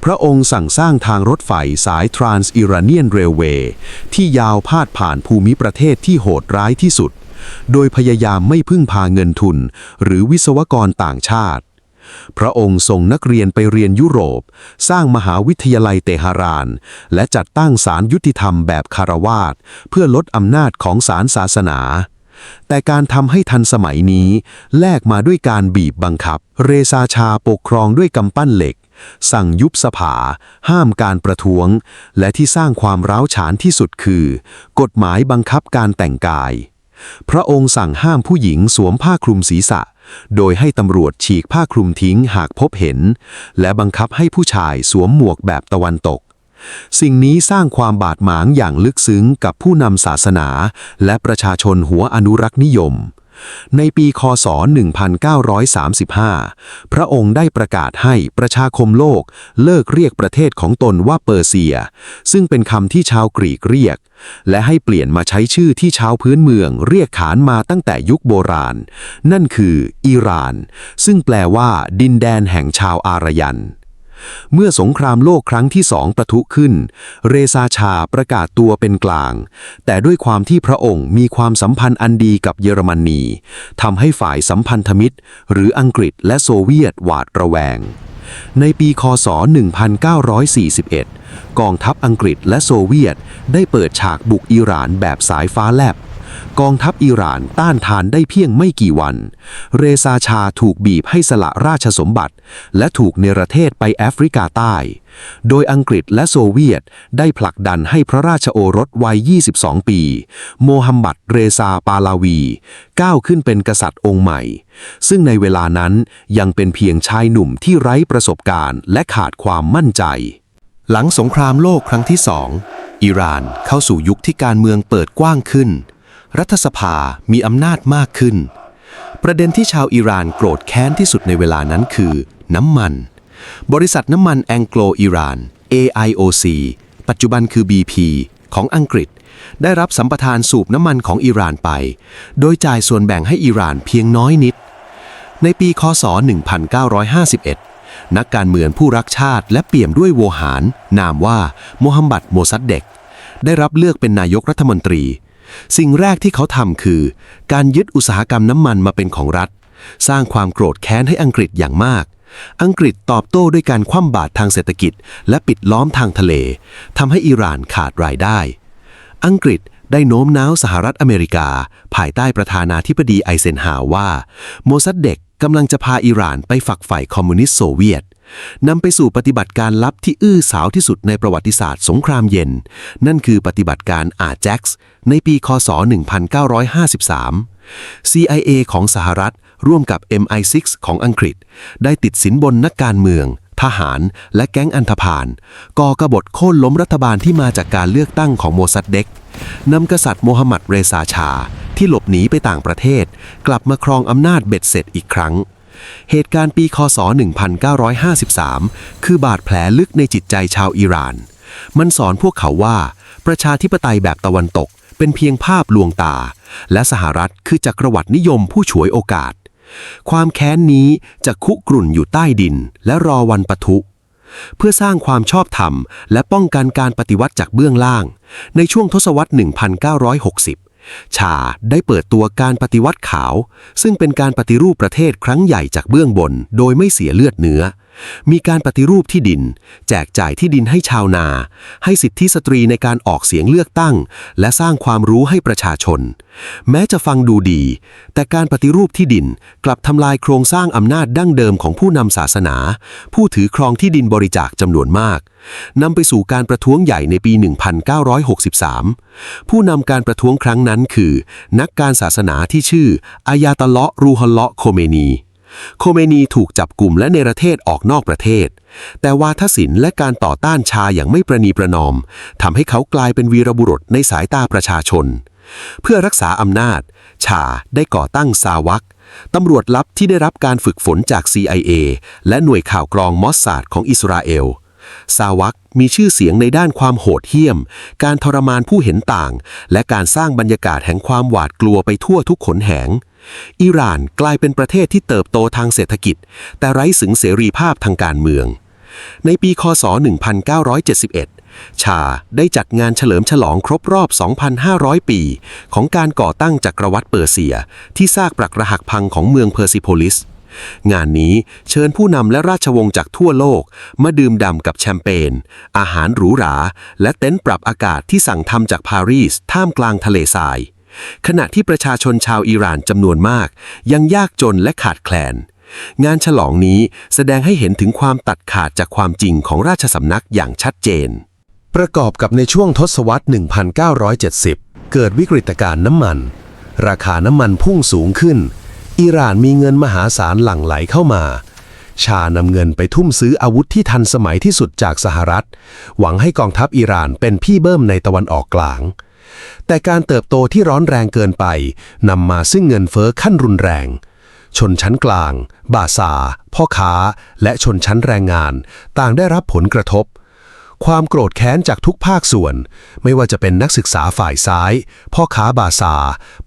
พระองค์สั่งสร้างทางรถไฟสายทรานส์อิราเนียนเรลเวย์ที่ยาวพาดผ่านภูมิประเทศที่โหดร้ายที่สุดโดยพยายามไม่พึ่งพาเงินทุนหรือวิศวกรต่างชาติพระองค์ส่งนักเรียนไปเรียนยุโรปสร้างมหาวิทยาลัยเตหะรานและจัดตั้งศาลยุติธรรมแบบคารวาสเพื่อลดอำนาจของศาลศาสนาแต่การทำให้ทันสมัยนี้แลกมาด้วยการบีบบังคับเรซาชาปกครองด้วยกำปั้นเหล็กสั่งยุบสภาห้ามการประท้วงและที่สร้างความร้าวฉานที่สุดคือกฎหมายบังคับการแต่งกายพระองค์สั่งห้ามผู้หญิงสวมผ้าคลุมศีรษะโดยให้ตำรวจฉีกผ้าคลุมทิ้งหากพบเห็นและบังคับให้ผู้ชายสวมหมวกแบบตะวันตกสิ่งนี้สร้างความบาดหมางอย่างลึกซึ้งกับผู้นำศาสนาและประชาชนหัวอนุรักษ์นิยมในปีคศ 1935 พระองค์ได้ประกาศให้ประชาคมโลกเลิกเรียกประเทศของตนว่าเปอร์เซียซึ่งเป็นคำที่ชาวกรีกเรียกและให้เปลี่ยนมาใช้ชื่อที่ชาวพื้นเมืองเรียกขานมาตั้งแต่ยุคโบราณนั่นคืออิหร่านซึ่งแปลว่าดินแดนแห่งชาวอารยันเมื่อสงครามโลกครั้งที่2ประทุขึ้นเรซาชาประกาศตัวเป็นกลางแต่ด้วยความที่พระองค์มีความสัมพันธ์อันดีกับเยอรมนีทำให้ฝ่ายสัมพันธมิตรหรืออังกฤษและโซเวียตหวาดระแวงในปีคศ 1941 กองทัพอังกฤษและโซเวียตได้เปิดฉากบุกอิหร่านแบบสายฟ้าแลบกองทัพอิหร่านต้านทานได้เพียงไม่กี่วันเรซาชาถูกบีบให้สละราชสมบัติและถูกเนรเทศไปแอฟริกาใต้โดยอังกฤษและโซเวียตได้ผลักดันให้พระราชโอรสวัย 22 ปีโมฮัมหมัดเรซาปาลาวีก้าวขึ้นเป็นกษัตริย์องค์ใหม่ซึ่งในเวลานั้นยังเป็นเพียงชายหนุ่มที่ไร้ประสบการณ์และขาดความมั่นใจหลังสงครามโลกครั้งที่ 2 อิหร่านเข้าสู่ยุคที่การเมืองเปิดกว้างขึ้นรัฐสภามีอำนาจมากขึ้นประเด็นที่ชาวอิหร่านโกรธแค้นที่สุดในเวลานั้นคือน้ำมันบริษัทน้ำมันแองโกลอิหร่าน AIOC ปัจจุบันคือ BP ของอังกฤษได้รับสัมปทานสูบน้ำมันของอิหร่านไปโดยจ่ายส่วนแบ่งให้อิหร่านเพียงน้อยนิดในปีคศ 1951 นักการเมืองผู้รักชาติและเปี่ยมด้วยโวหารนามว่าโมฮัมหมัดโมซัดเด็กได้รับเลือกเป็นนายกรัฐมนตรีสิ่งแรกที่เขาทำคือการยึดอุตสาหกรรมน้ำมันมาเป็นของรัฐสร้างความโกรธแค้นให้อังกฤษอย่างมากอังกฤษตอบโต้ด้วยการคว่ำบาตรทางเศรษฐกิจและปิดล้อมทางทะเลทำให้อิหร่านขาดรายได้อังกฤษได้โน้มน้าวสหรัฐอเมริกาภายใต้ประธานาธิบดีไอเซนฮาวว่าโมซัดเด็กกำลังจะพาอิหร่านไปฝักใฝ่คอมมิวนิสต์โซเวียตนำไปสู่ปฏิบัติการลับที่อื้อฉาวที่สุดในประวัติศาสตร์สงครามเย็นนั่นคือปฏิบัติการอาแจ็กซ์ในปีคศ 1953 CIA ของสหรัฐร่วมกับ MI6 ของอังกฤษได้ติดสินบนนักการเมืองทหารและแก๊งอันธพาลก่อกบฏโค่นล้มรัฐบาลที่มาจากการเลือกตั้งของโมซัดเด็กนำกษัตริย์โมฮัมหมัดเรซาชาที่หลบหนีไปต่างประเทศกลับมาครองอำนาจเบ็ดเสร็จอีกครั้งเหตุการณ์ปีคศ 1953 คือบาดแผลลึกในจิตใจชาวอิหร่านมันสอนพวกเขาว่าประชาธิปไตยแบบตะวันตกเป็นเพียงภาพลวงตาและสหรัฐคือจักรวรรดินิยมผู้ฉวยโอกาสความแค้นนี้จะคุกรุ่นอยู่ใต้ดินและรอวันปะทุเพื่อสร้างความชอบธรรมและป้องกันการปฏิวัติจากเบื้องล่างในช่วงทศวรรษ 1960 ชาได้เปิดตัวการปฏิวัติขาวซึ่งเป็นการปฏิรูปประเทศครั้งใหญ่จากเบื้องบนโดยไม่เสียเลือดเนื้อมีการปฏิรูปที่ดินแจกจ่ายที่ดินให้ชาวนาให้สิทธิสตรีในการออกเสียงเลือกตั้งและสร้างความรู้ให้ประชาชนแม้จะฟังดูดีแต่การปฏิรูปที่ดินกลับทำลายโครงสร้างอำนาจดั้งเดิมของผู้นำศาสนาผู้ถือครองที่ดินบริจาคจำนวนมากนำไปสู่การประท้วงใหญ่ในปี 1963 ผู้นำการประท้วงครั้งนั้นคือนักการศาสนาที่ชื่ออายาตอเลาะห์รูฮอลเลาะห์โคเมนี โคเมนีถูกจับกลุ่มและเนรเทศออกนอกประเทศแต่วาทศิลป์และการต่อต้านชาอย่างไม่ประนีประนอมทำให้เขากลายเป็นวีรบุรุษในสายตาประชาชนเพื่อรักษาอำนาจชาได้ก่อตั้งซาวักตำรวจลับที่ได้รับการฝึกฝนจาก CIA และหน่วยข่าวกรองมอสซาดของอิสราเอลซาวักมีชื่อเสียงในด้านความโหดเหี้ยมการทรมานผู้เห็นต่างและการสร้างบรรยากาศแห่งความหวาดกลัวไปทั่วทุกขนแหงอิหร่านกลายเป็นประเทศที่เติบโตทางเศรษฐกิจแต่ไร้สึงเสรีภาพทางการเมืองในปีคศ 1971 ชาได้จัดงานเฉลิมฉลองครบรอบ 2,500 ปีของการก่อตั้งจักรวรรดิเปอร์เซียที่ซากปรักหักพังของเมืองเพอร์ซิโพลิสงานนี้เชิญผู้นำและราชวงศ์จากทั่วโลกมาดื่มด่ำกับแชมเปญอาหารหรูหราและเต็นท์ปรับอากาศที่สั่งทำจากปารีสท่ามกลางทะเลทรายขณะที่ประชาชนชาวอิหร่านจำนวนมากยังยากจนและขาดแคลนงานฉลองนี้แสดงให้เห็นถึงความตัดขาดจากความจริงของราชสำนักอย่างชัดเจนประกอบกับในช่วงทศวรรษ 1970 เกิดวิกฤตการณ์น้ำมันราคาน้ำมันพุ่งสูงขึ้นอิหร่านมีเงินมหาศาลหลั่งไหลเข้ามาชานำเงินไปทุ่มซื้ออาวุธที่ทันสมัยที่สุดจากสหรัฐหวังให้กองทัพอิหร่านเป็นพี่เบิ้มในตะวันออกกลางแต่การเติบโตที่ร้อนแรงเกินไปนำมาซึ่งเงินเฟ้อขั้นรุนแรงชนชั้นกลางบาซาพ่อค้าและชนชั้นแรงงานต่างได้รับผลกระทบความโกรธแค้นจากทุกภาคส่วนไม่ว่าจะเป็นนักศึกษาฝ่ายซ้ายพ่อค้าบาซา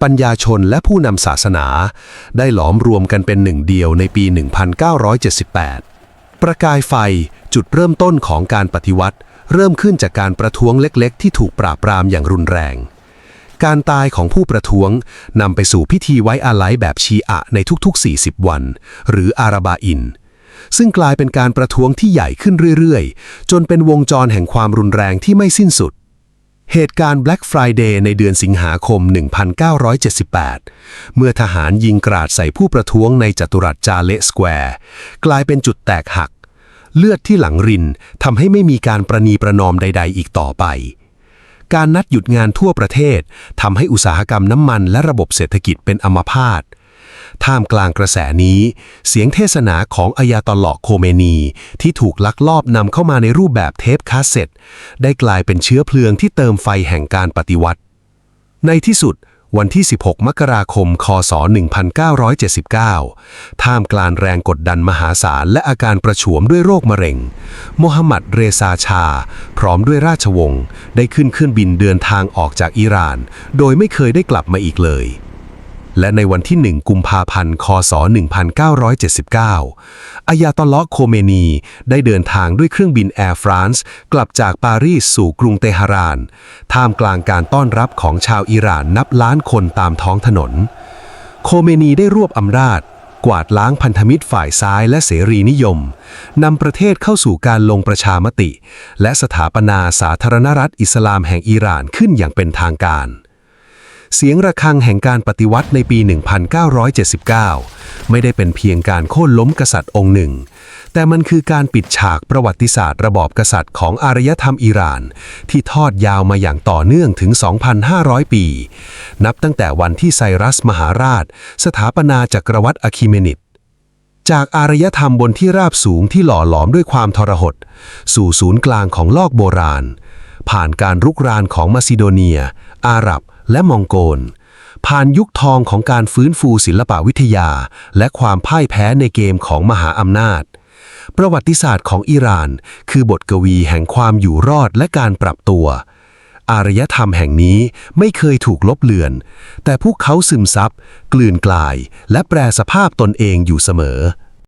ปัญญาชนและผู้นำศาสนาได้หลอมรวมกันเป็นหนึ่งเดียวในปี 1978 ประกายไฟจุดเริ่มต้นของการปฏิวัติเริ่มขึ้นจากการประท้วงเล็กๆที่ถูกปราบปรามอย่างรุนแรงการตายของผู้ประท้วงนำไปสู่พิธีไว้อาลัยแบบชีอะในทุกๆ40วันหรืออาราบาอินซึ่งกลายเป็นการประท้วงที่ใหญ่ขึ้นเรื่อยๆจนเป็นวงจรแห่งความรุนแรงที่ไม่สิ้นสุดเหตุการณ์ Black Friday ในเดือนสิงหาคม 1978 เมื่อทหารยิงกราดใส่ผู้ประท้วงในจัตุรัสจาเลสแควร์กลายเป็นจุดแตกหักเลือดที่หลังรินทำให้ไม่มีการประนีประนอมใดๆอีกต่อไปการนัดหยุดงานทั่วประเทศทำให้อุตสาหกรรมน้ำมันและระบบเศรษฐกิจเป็นอัมพาตท่ามกลางกระแสนี้เสียงเทศนาของอายาตอลลอฮ์โคเมนีที่ถูกลักลอบนำเข้ามาในรูปแบบเทปคาสเซ็ตได้กลายเป็นเชื้อเพลิงที่เติมไฟแห่งการปฏิวัติในที่สุดวันที่ 16 มกราคม คศ 1979 ท่ามกลางแรงกดดันมหาศาลและอาการประฉวมด้วยโรคมะเร็งโมฮัมหมัด เรซาชาพร้อมด้วยราชวงศ์ได้ขึ้นเครื่องบินเดินทางออกจากอิหร่านโดยไม่เคยได้กลับมาอีกเลยและในวันที่ 1 กุมภาพันธ์ คศ 1979 อายาตอลลอฮ์โคเมนีได้เดินทางด้วยเครื่องบินแอร์ฟรานซ์กลับจากปารีสสู่กรุงเตหะรานท่ามกลางการต้อนรับของชาวอิหร่านนับล้านคนตามท้องถนนโคเมนีได้รวบอำนาจกวาดล้างพันธมิตรฝ่ายซ้ายและเสรีนิยมนำประเทศเข้าสู่การลงประชามติและสถาปนาสาธารณรัฐอิสลามแห่งอิหร่านขึ้นอย่างเป็นทางการเสียงระฆังแห่งการปฏิวัติในปี 1979 ไม่ได้เป็นเพียงการโค่นล้มกษัตริย์องค์หนึ่งแต่มันคือการปิดฉากประวัติศาสตร์ระบอบกษัตริย์ของอารยธรรมอิหร่านที่ทอดยาวมาอย่างต่อเนื่องถึง 2,500 ปีนับตั้งแต่วันที่ไซรัสมหาราชสถาปนาจักรวรรดิอะคิเมนิดจากอารยธรรมบนที่ราบสูงที่หล่อหลอมด้วยความทรหดสู่ศูนย์กลางของโลกโบราณผ่านการรุกรานของมาซิโดเนียอาหรับและมองโกลผ่านยุคทองของการฟื้นฟูศิลปวิทยาและความพ่ายแพ้ในเกมของมหาอำนาจประวัติศาสตร์ของอิหร่านคือบทกวีแห่งความอยู่รอดและการปรับตัวอารยธรรมแห่งนี้ไม่เคยถูกลบเลือนแต่พวกเขาซึมซับกลืนกลายและแปรสภาพตนเองอยู่เสมอ